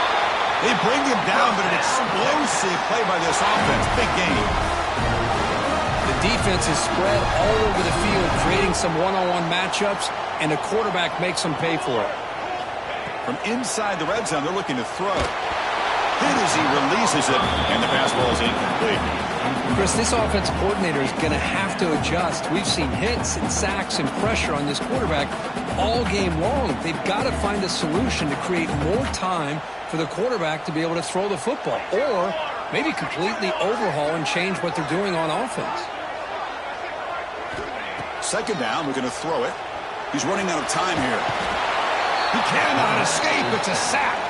They bring him down, but an explosive play by this offense. Big game. The defense is spread all over the field, creating some one-on-one matchups, and the quarterback makes them pay for it. From inside the red zone, they're looking to throw. Hit as he releases it, and the pass ball is incomplete. Chris, this offensive coordinator is going to have to adjust. We've seen hits and sacks and pressure on this quarterback all game long. They've got to find a solution to create more time for the quarterback to be able to throw the football, or maybe completely overhaul and change what they're doing on offense. 2nd down, we're going to throw it. He's running out of time here. He cannot escape. It's a sack.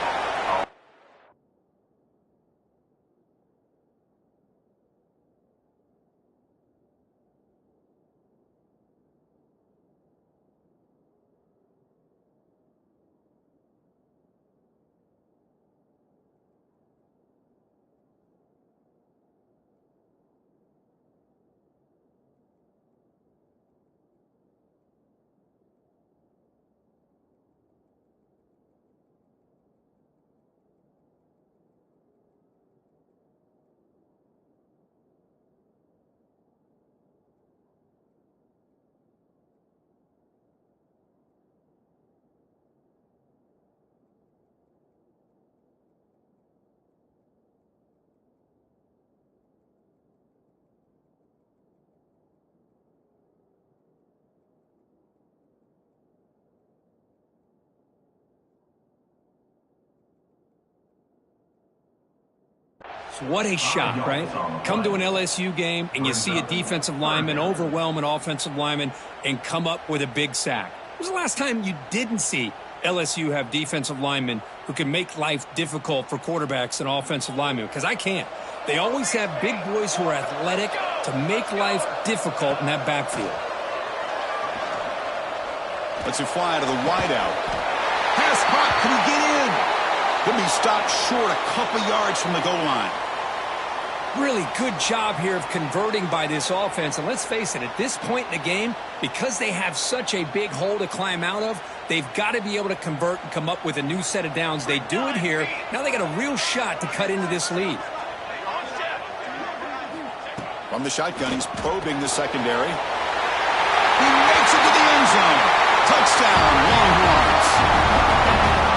What a shot, right? Come to an LSU game and you see a defensive lineman overwhelm an offensive lineman and come up with a big sack. When was the last time you didn't see LSU have defensive linemen who can make life difficult for quarterbacks and offensive linemen? Because I can't. They always have big boys who are athletic to make life difficult in that backfield. Let's it fly to the wideout. Pass caught. Can he get in? He'll be stopped short a couple yards from the goal line. Really good job here of converting by this offense. And let's face it, at this point in the game, because they have such a big hole to climb out of, they've got to be able to convert and come up with a new set of downs. They do it here. Now they got a real shot to cut into this lead. From the shotgun, he's probing the secondary. He makes it to the end zone. Touchdown, Longhorns.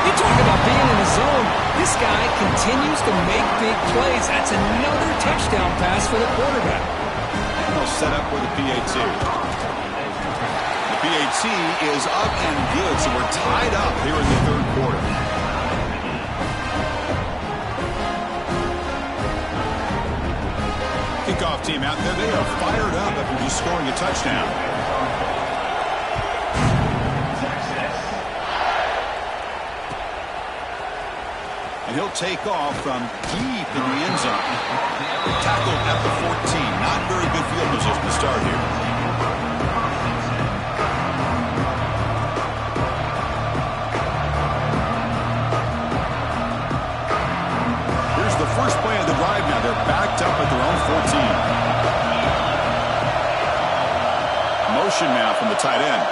You talk about being in the zone. This guy continues to make big plays. That's another touchdown pass for the quarterback. And they'll set up with a PAT. The PAT is up and good, so we're tied up here in the third quarter. Kickoff team out there. They are fired up after just scoring a touchdown. And he'll take off from deep in the end zone. Tackled at the 14. Not very good field position to start here. Here's the first play of the drive now. They're backed up at their own 14. Motion now from the tight end.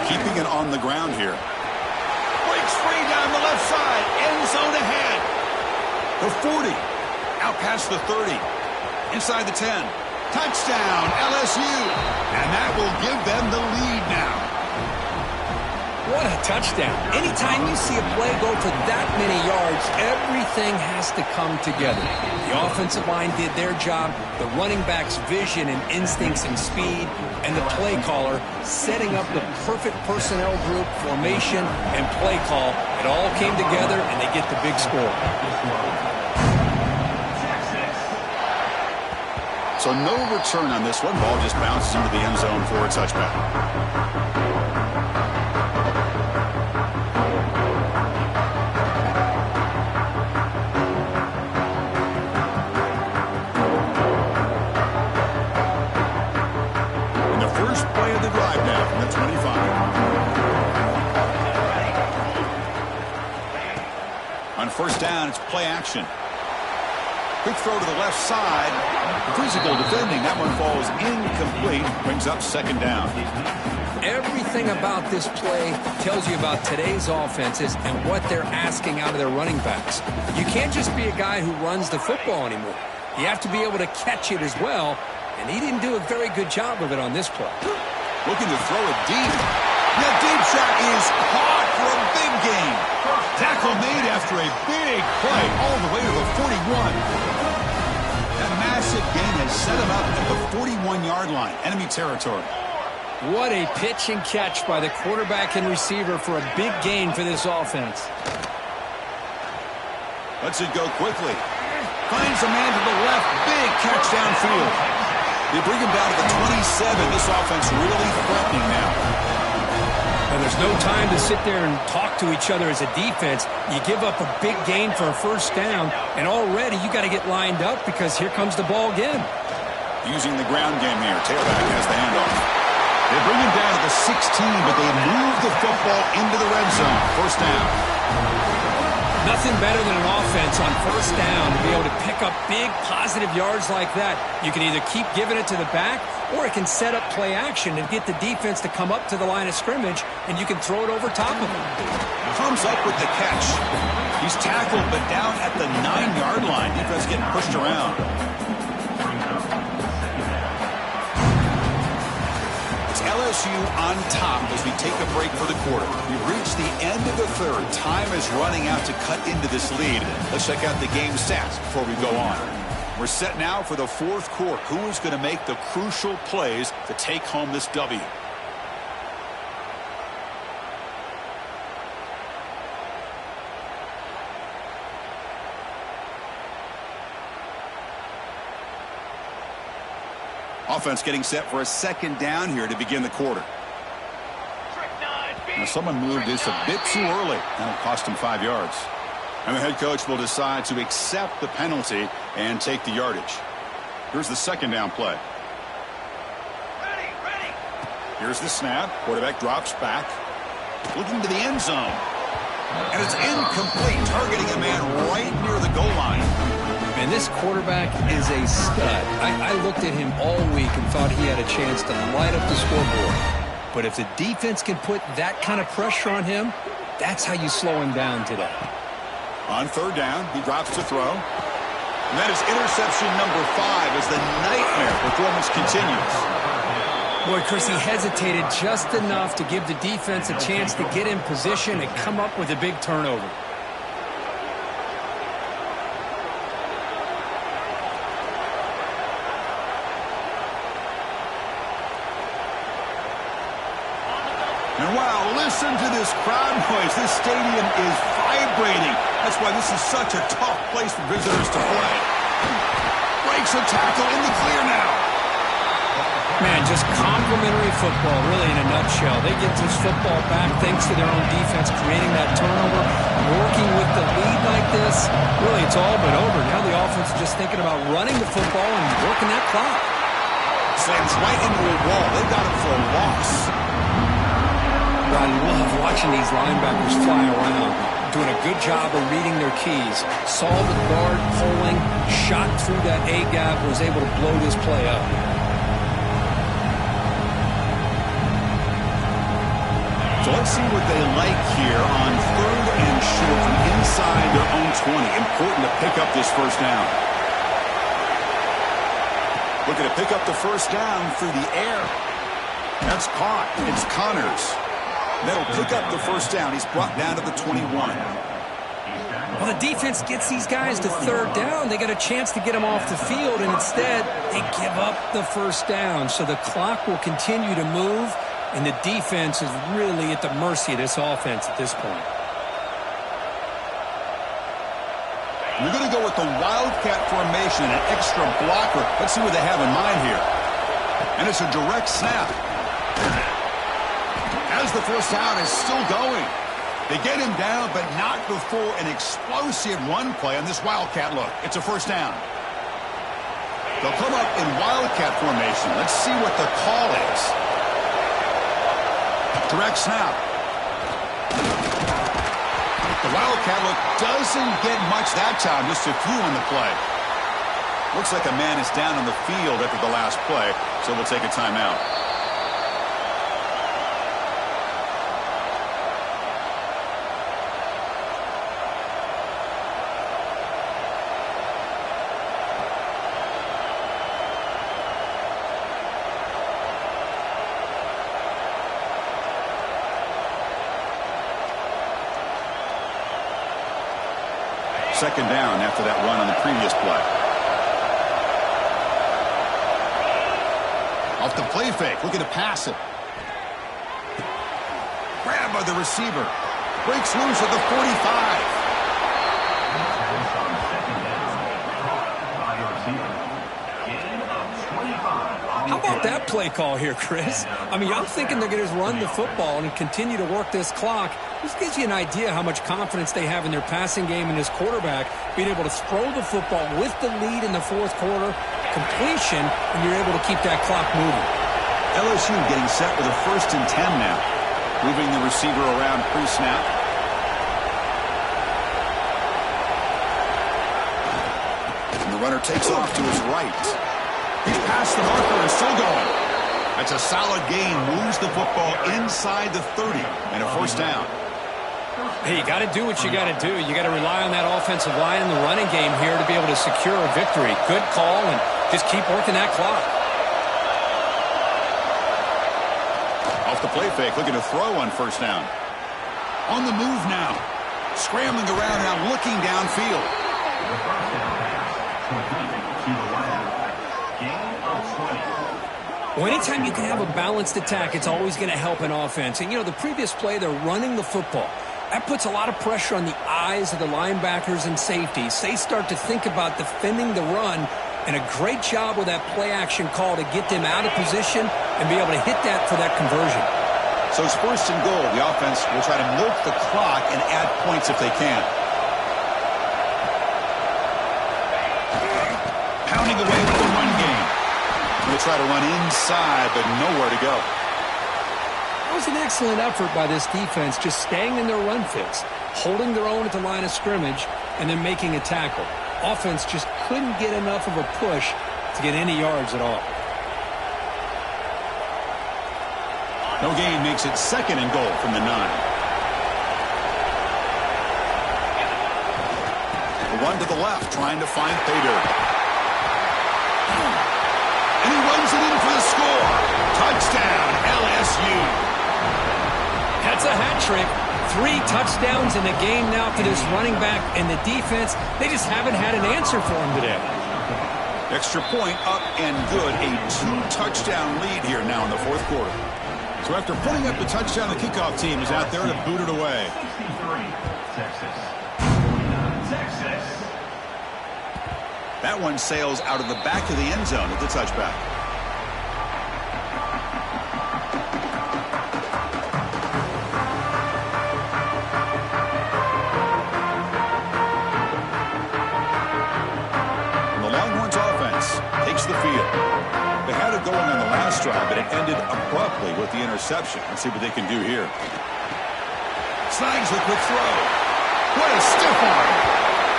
Keeping it on the ground here. Breaks free down the left side. End zone ahead. The 40. Out past the 30. Inside the 10. Touchdown, LSU. And that will give them the lead now. What a touchdown. Anytime you see a play go for that many yards, everything has to come together. The offensive line did their job, the running back's vision and instincts and speed, and the play caller setting up the perfect personnel group, formation, and play call. It all came together, and they get the big score. So no return on this one. Ball just bounces into the end zone for a touchback. On first down, it's play action. Quick throw to the left side. Physical defending. That one falls incomplete. Brings up second down. Everything about this play tells you about today's offenses and what they're asking out of their running backs. You can't just be a guy who runs the football anymore. You have to be able to catch it as well, and he didn't do a very good job of it on this play. Looking to throw it deep. The deep shot is caught for a big gain. Tackle made after a big play all the way to the 41. That massive gain has set him up at the 41-yard line, enemy territory. What a pitch and catch by the quarterback and receiver for a big gain for this offense. Lets it go quickly. Finds a man to the left. Big catch downfield. They bring him down to the 27. This offense really threatening now. And there's no time to sit there and talk to each other as a defense. You give up a big gain for a first down, and already you got to get lined up because here comes the ball again. Using the ground game here. Tailback has the handoff. They bring him down to the 16, but they move the football into the red zone. First down. Nothing better than an offense on first down to be able to pick up big positive yards like that. You can either keep giving it to the back, or it can set up play action and get the defense to come up to the line of scrimmage, and you can throw it over top of them. Comes up with the catch. He's tackled, but down at the 9-yard line. Defense getting pushed around. It's LSU on top as we take a break for the quarter. We've reached the end of the third. Time is running out to cut into this lead. Let's check out the game stats before we go on. We're set now for the fourth quarter. Who is going to make the crucial plays to take home this W? Offense getting set for a second down here to begin the quarter. Now someone moved this a bit too early. That'll cost him 5 yards. And the head coach will decide to accept the penalty and take the yardage. Here's the second down play. Here's the snap. Quarterback drops back. Looking to the end zone. And it's incomplete, targeting a man right near the goal line. And this quarterback is a stud. I looked at him all week and thought he had a chance to light up the scoreboard. But if the defense can put that kind of pressure on him, that's how you slow him down today. On third down, he drops to throw. And that is interception number 5 as the nightmare performance continues. Boy, Chris, he hesitated just enough to give the defense a chance to get in position and come up with a big turnover. And wow, listen to this crowd noise. This stadium is vibrating. That's why this is such a tough place for visitors to play. Breaks a tackle in the clear now. Man, just complimentary football, really, in a nutshell. They get this football back thanks to their own defense, creating that turnover, working with the lead like this. Really, it's all but over. Now the offense is just thinking about running the football and working that clock. Slams right into a wall. They've got him for a loss. I love watching these linebackers fly around, doing a good job of reading their keys. Saw the guard pulling, shot through that A-gap, was able to blow this play up. So let's see what they like here on 3rd and short from inside their own 20. Important to pick up this first down. Looking to pick up the first down through the air. That's caught. It's Connors. That'll pick up the first down. He's brought down to the 21. Well, the defense gets these guys to 3rd down. They got a chance to get them off the field, and instead they give up the first down. So the clock will continue to move, and the defense is really at the mercy of this offense at this point. We're going to go with the Wildcat formation, an extra blocker. Let's see what they have in mind here. And it's a direct snap. As the first down is still going. They get him down, but not before an explosive run play on this Wildcat look. It's a first down. They'll come up in Wildcat formation. Let's see what the call is. Direct snap. The Wildcat look doesn't get much that time, just a few on the play. Looks like a man is down on the field after the last play, so we'll take a timeout. Second down after that run on the previous play. Off the play fake, looking to pass it. Grabbed by the receiver. Breaks loose at the 45. How about that play call here, Chris? I mean, I'm thinking they're going to just run the football and continue to work this clock. This gives you an idea how much confidence they have in their passing game and his quarterback being able to throw the football with the lead in the 4th quarter, completion, and you're able to keep that clock moving. LSU getting set with a 1st and 10 now. Moving the receiver around pre-snap. And the runner takes off to his right. He's past the marker and still going. That's a solid gain. Moves the football inside the 30 and a first down. Hey, you got to do what you got to do. You got to rely on that offensive line in the running game here to be able to secure a victory. Good call, and just keep working that clock. Off the play fake, looking to throw on first down. On the move now. Scrambling around now, looking downfield. The first down pass completed to the left. Well, anytime you can have a balanced attack, it's always going to help an offense. And, you know, the previous play, they're running the football. That puts a lot of pressure on the eyes of the linebackers and safeties. They start to think about defending the run, and a great job with that play-action call to get them out of position and be able to hit that for that conversion. So it's 1st and goal. The offense will try to milk the clock and add points if they can. Pounding away with the run game. They try to run inside, but nowhere to go. That was an excellent effort by this defense, just staying in their run fits, holding their own at the line of scrimmage, and then making a tackle. Offense just couldn't get enough of a push to get any yards at all. No gain makes it 2nd and goal from the 9. The one to the left, trying to find Pater. And he runs it in for the score. Touchdown, LSU. That's a hat trick. 3 touchdowns in the game now for this running back, and the defense, they just haven't had an answer for him today. Extra point up and good. A 2-touchdown lead here now in the 4th quarter. So after putting up the touchdown, the kickoff team is out there to boot it away. 63, Texas. Texas. That one sails out of the back of the end zone at the touchback. And the Longhorns offense takes the field. They had it going on the last drive, but it ended abruptly with the interception. Let's see what they can do here. Snags the quick throw. What a stiff arm.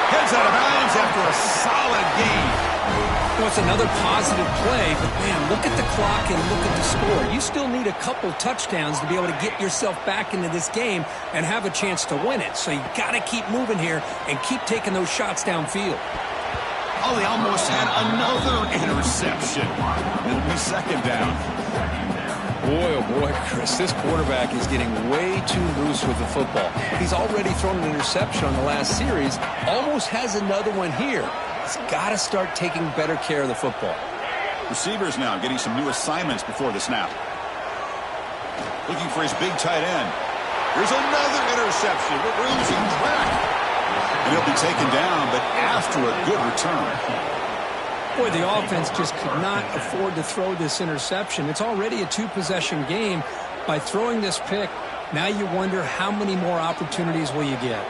Heads out of bounds after a solid gain. Well, it's another positive play, but man, look at the clock and look at the score. You still need a couple touchdowns to be able to get yourself back into this game and have a chance to win it. So you got to keep moving here and keep taking those shots downfield. Oh, they almost had another interception. It'll be second down. Boy, oh boy, Chris, this quarterback is getting way too loose with the football. He's already thrown an interception on the last series, almost has another one here. He's got to start taking better care of the football. Receivers now getting some new assignments before the snap. Looking for his big tight end. Here's another interception. We're losing track. And he'll be taken down, but after a good return. Boy, the offense just could not afford to throw this interception. It's already a two-possession game. By throwing this pick, now you wonder how many more opportunities will you get.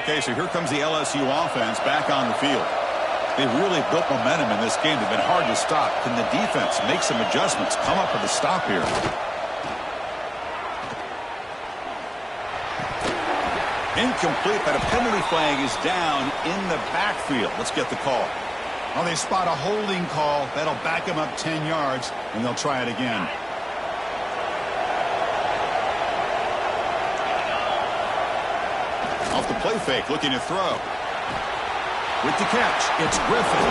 Okay, so here comes the LSU offense back on the field. They've really built momentum in this game. They've been hard to stop. Can the defense make some adjustments, come up with a stop here? Incomplete, but a penalty flag is down in the backfield. Let's get the call. Oh, they spot a holding call. That'll back them up 10 yards, and they'll try it again. Off the play fake, looking to throw. With the catch, it's Griffin.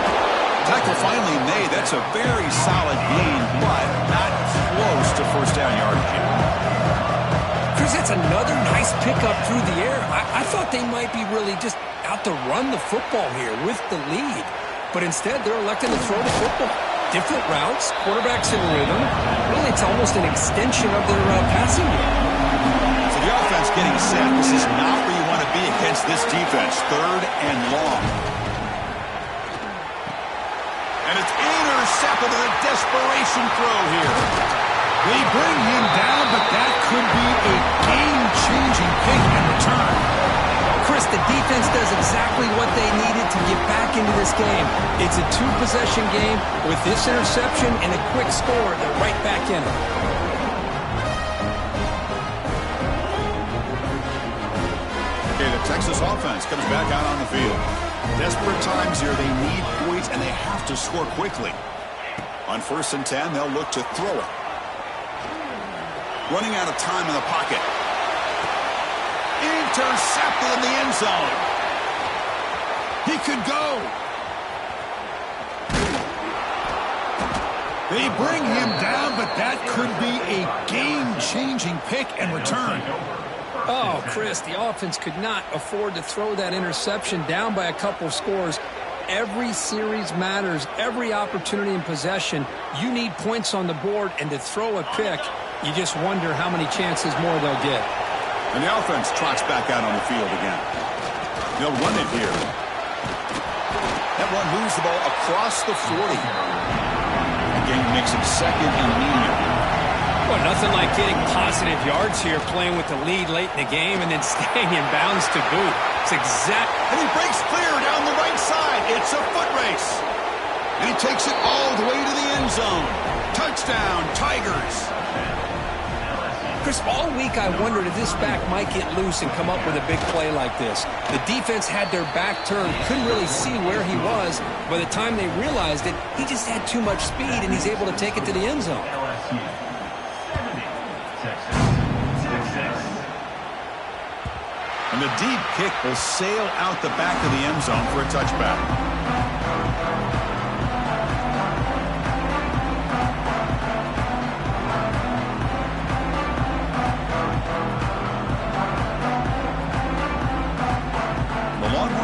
Tackle finally made. That's a very solid gain, but not close to first down yardage yet. Chris, that's another nice pickup through the air. I thought they might be really just out to run the football here with the lead. But instead, they're electing to throw the football. Different routes, quarterbacks in rhythm. Really, it's almost an extension of their passing game. So the offense getting set. This is not where you want to be against this defense. Third and long. And it's intercepted in a desperation throw here. They bring him down, but that could be a game-changing pick and return. Chris, the defense does exactly what they needed to get back into this game. It's a two-possession game. With this interception and a quick score, they're right back in it. Okay, the Texas offense comes back out on the field. Desperate times here. They need points, and they have to score quickly. On 1st and 10, they'll look to throw it. Running out of time in the pocket. Intercepted in the end zone. He could go. They bring him down, but that could be a game-changing pick and return. Oh, Chris, the offense could not afford to throw that interception down by a couple scores. Every series matters. Every opportunity in possession. You need points on the board, and to throw a pick, you just wonder how many chances more they'll get. And the offense trots back out on the field again. They'll run it here. That one moves the ball across the 40. Again, makes it second and medium. Well, nothing like getting positive yards here, playing with the lead late in the game and then staying in bounds to boot. It's exact. And he breaks clear down the right side. It's a foot race. And he takes it all the way to the end zone. Touchdown, Tigers. Chris, all week I wondered if this back might get loose and come up with a big play like this. The defense had their back turned, couldn't really see where he was. By the time they realized it, he just had too much speed, and he's able to take it to the end zone. And the deep kick will sail out the back of the end zone for a touchback.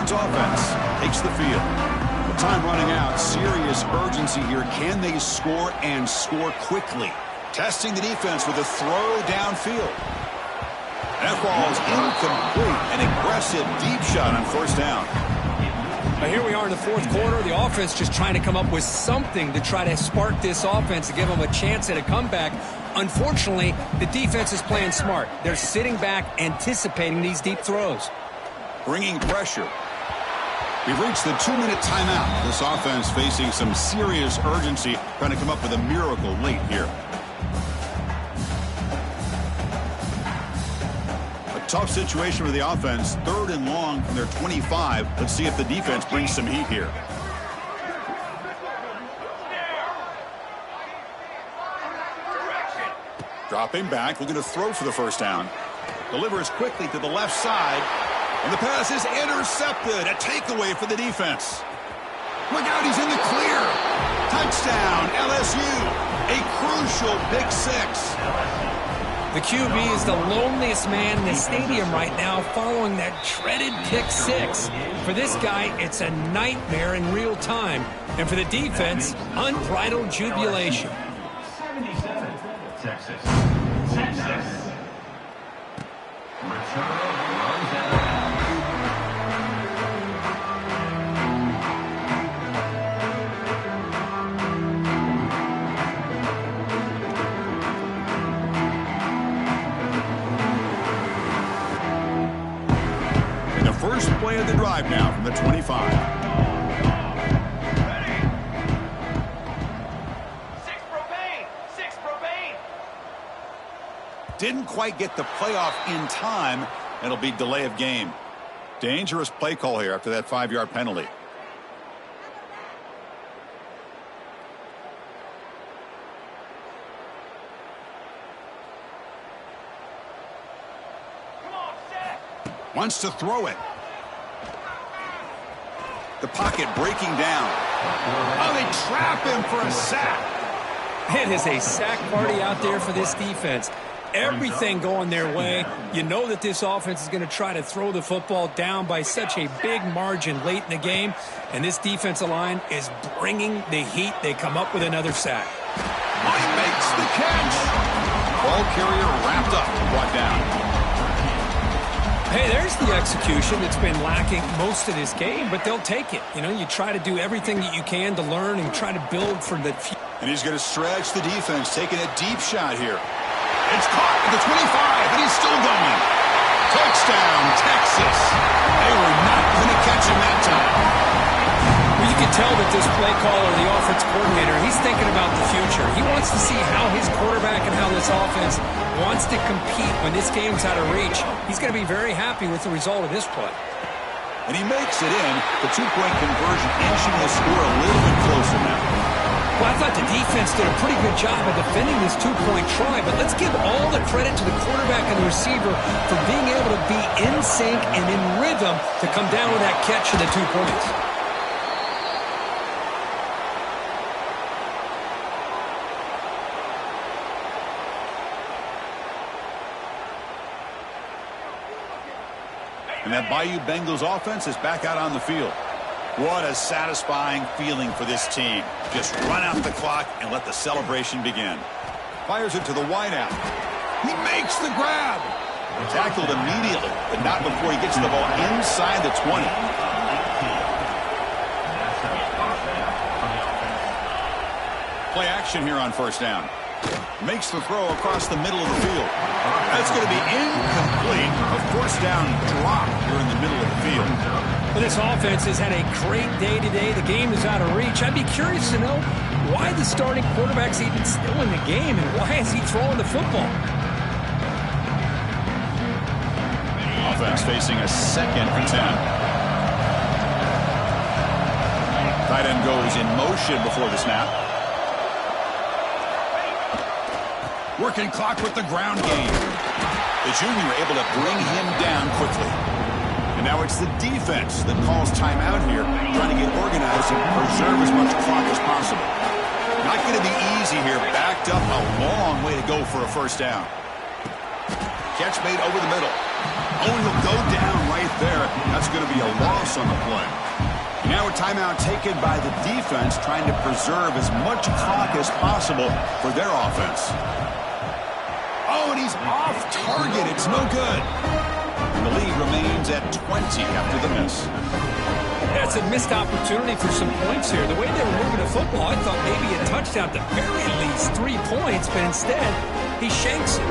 Offense takes the field. With time running out, serious urgency here. Can they score and score quickly? Testing the defense with a throw downfield. That ball is incomplete. An aggressive deep shot on first down. Now here we are in the fourth quarter. The offense just trying to come up with something to try to spark this offense to give them a chance at a comeback. Unfortunately, the defense is playing smart. They're sitting back, anticipating these deep throws. Bringing pressure. We've reached the 2-minute timeout. This offense facing some serious urgency, trying to come up with a miracle late here. Tough situation for the offense. 3rd and long from their 25. Let's see if the defense brings some heat here. Dropping back, looking to throw for the first down. Delivers quickly to the left side. And the pass is intercepted. A takeaway for the defense. Look out, he's in the clear. Touchdown, LSU. A crucial pick 6. The QB is the loneliest man in the stadium right now following that dreaded pick 6. For this guy, it's a nightmare in real time. And for the defense, unbridled jubilation. 77, Texas. Return runs out. First play of the drive now from the 25. Six propane. Didn't quite get the playoff in time. It'll be delay of game. Dangerous play call here after that 5-yard penalty. Wants to throw it. The pocket breaking down. Oh, they trap him for a sack. It is a sack party out there for this defense. Everything going their way. You know that this offense is going to try to throw the football down by such a big margin late in the game. And this defensive line is bringing the heat. They come up with another sack. Oh, he makes the catch. Ball carrier wrapped up and brought down. Hey, there's the execution that's been lacking most of this game, but they'll take it. You know, you try to do everything that you can to learn and try to build for the future. And he's going to stretch the defense, taking a deep shot here. It's caught at the 25, and he's still going. Touchdown, Texas. They were not going to catch him that time. Well, you can tell that this play caller, the offense coordinator, he's thinking about the future. He wants to see how his quarterback and how this offense wants to compete when this game's out of reach. He's going to be very happy with the result of this play. And he makes it in. The 2-point conversion inching the score a little bit closer now. Well, I thought the defense did a pretty good job of defending this 2-point try, but let's give all the credit to the quarterback and the receiver for being able to be in sync and in rhythm to come down with that catch and the 2 points. And that Bayou Bengals offense is back out on the field. What a satisfying feeling for this team. Just run out the clock and let the celebration begin. Fires it to the wideout. He makes the grab. Tackled immediately, but not before he gets the ball inside the 20. Play action here on first down. Makes the throw across the middle of the field. That's going to be incomplete. A first down drop here in the middle of the field. Well, this offense has had a great day today. The game is out of reach. I'd be curious to know why the starting quarterback's even still in the game and why is he throwing the football? Offense facing a 2nd and 10. Tight end goes in motion before the snap. Working clock with the ground game. The junior able to bring him down quickly. And now it's the defense that calls timeout here, trying to get organized and preserve as much clock as possible. Not going to be easy here. Backed up a long way to go for a first down. Catch made over the middle. Oh, he'll go down right there. That's going to be a loss on the play. Now a timeout taken by the defense, trying to preserve as much clock as possible for their offense. Oh, and he's off target. It's no good. And the lead remains at 20 after the miss. That's a missed opportunity for some points here. The way they were moving the football, I thought maybe a touchdown, at the very least 3 points, but instead he shanks it.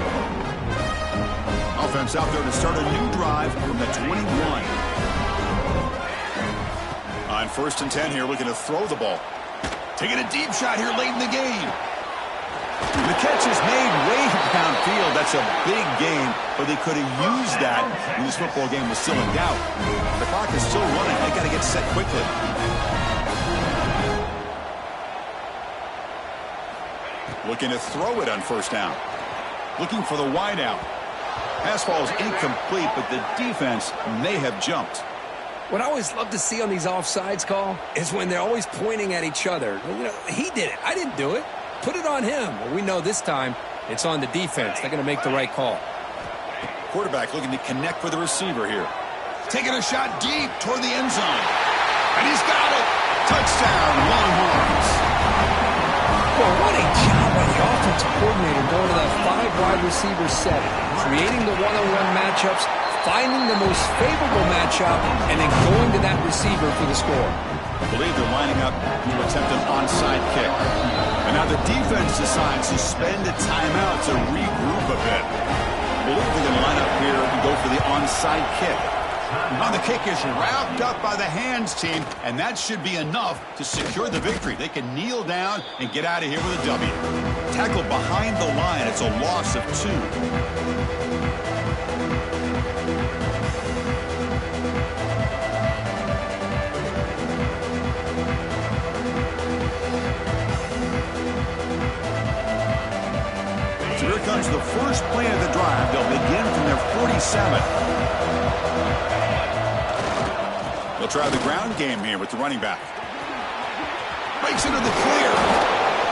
Offense out there to start a new drive from the 21. On 1st and 10 here, looking to throw the ball. Taking a deep shot here late in the game. The catch is made way downfield. That's a big gain, but they could have used that when this football game was still in doubt. The clock is still running. They got to get set quickly. Looking to throw it on 1st down. Looking for the wide out. Pass falls incomplete, but the defense may have jumped. What I always love to see on these offsides call is when they're always pointing at each other. You know, he did it. I didn't do it. Put it on him. Well, we know this time it's on the defense. They're going to make the right call. Quarterback looking to connect with the receiver here. Taking a shot deep toward the end zone. And he's got it. Touchdown, Longhorns. Well, what a job by the offensive coordinator going to that 5-wide receiver set, creating the one-on-one matchups, finding the most favorable matchup, and then going to that receiver for the score. I believe they're lining up to attempt an onside kick. And now the defense decides to spend a timeout to regroup a bit. I believe they're going to line up here and go for the onside kick. Now the kick is wrapped up by the hands team, and that should be enough to secure the victory. They can kneel down and get out of here with a W. Tackled behind the line. It's a loss of 2. So here comes the first play of the drive. They'll begin from their 47. They'll try the ground game here with the running back. Breaks into the clear.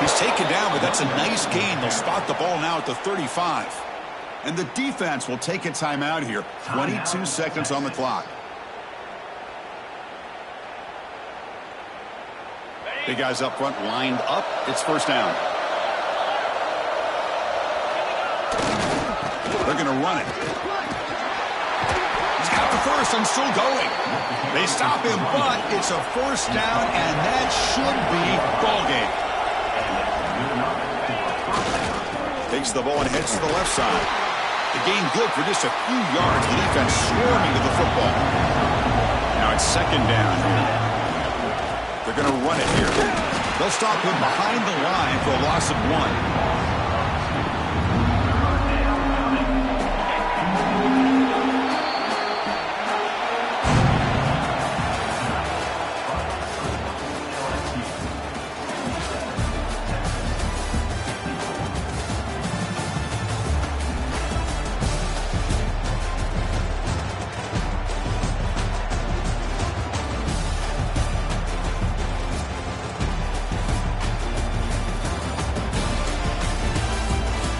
He's taken down, but that's a nice gain. They'll spot the ball now at the 35. And the defense will take a timeout here. 22 seconds on the clock. Big guys up front lined up. It's 1st down. They're going to run it. He's got the first and still going. They stop him, but it's a 1st down, and that should be ball game. Takes the ball and heads to the left side. The gain good for just a few yards. The defense swarming to the football. Now it's 2nd down here. They're going to run it here. They'll stop him behind the line for a loss of 1.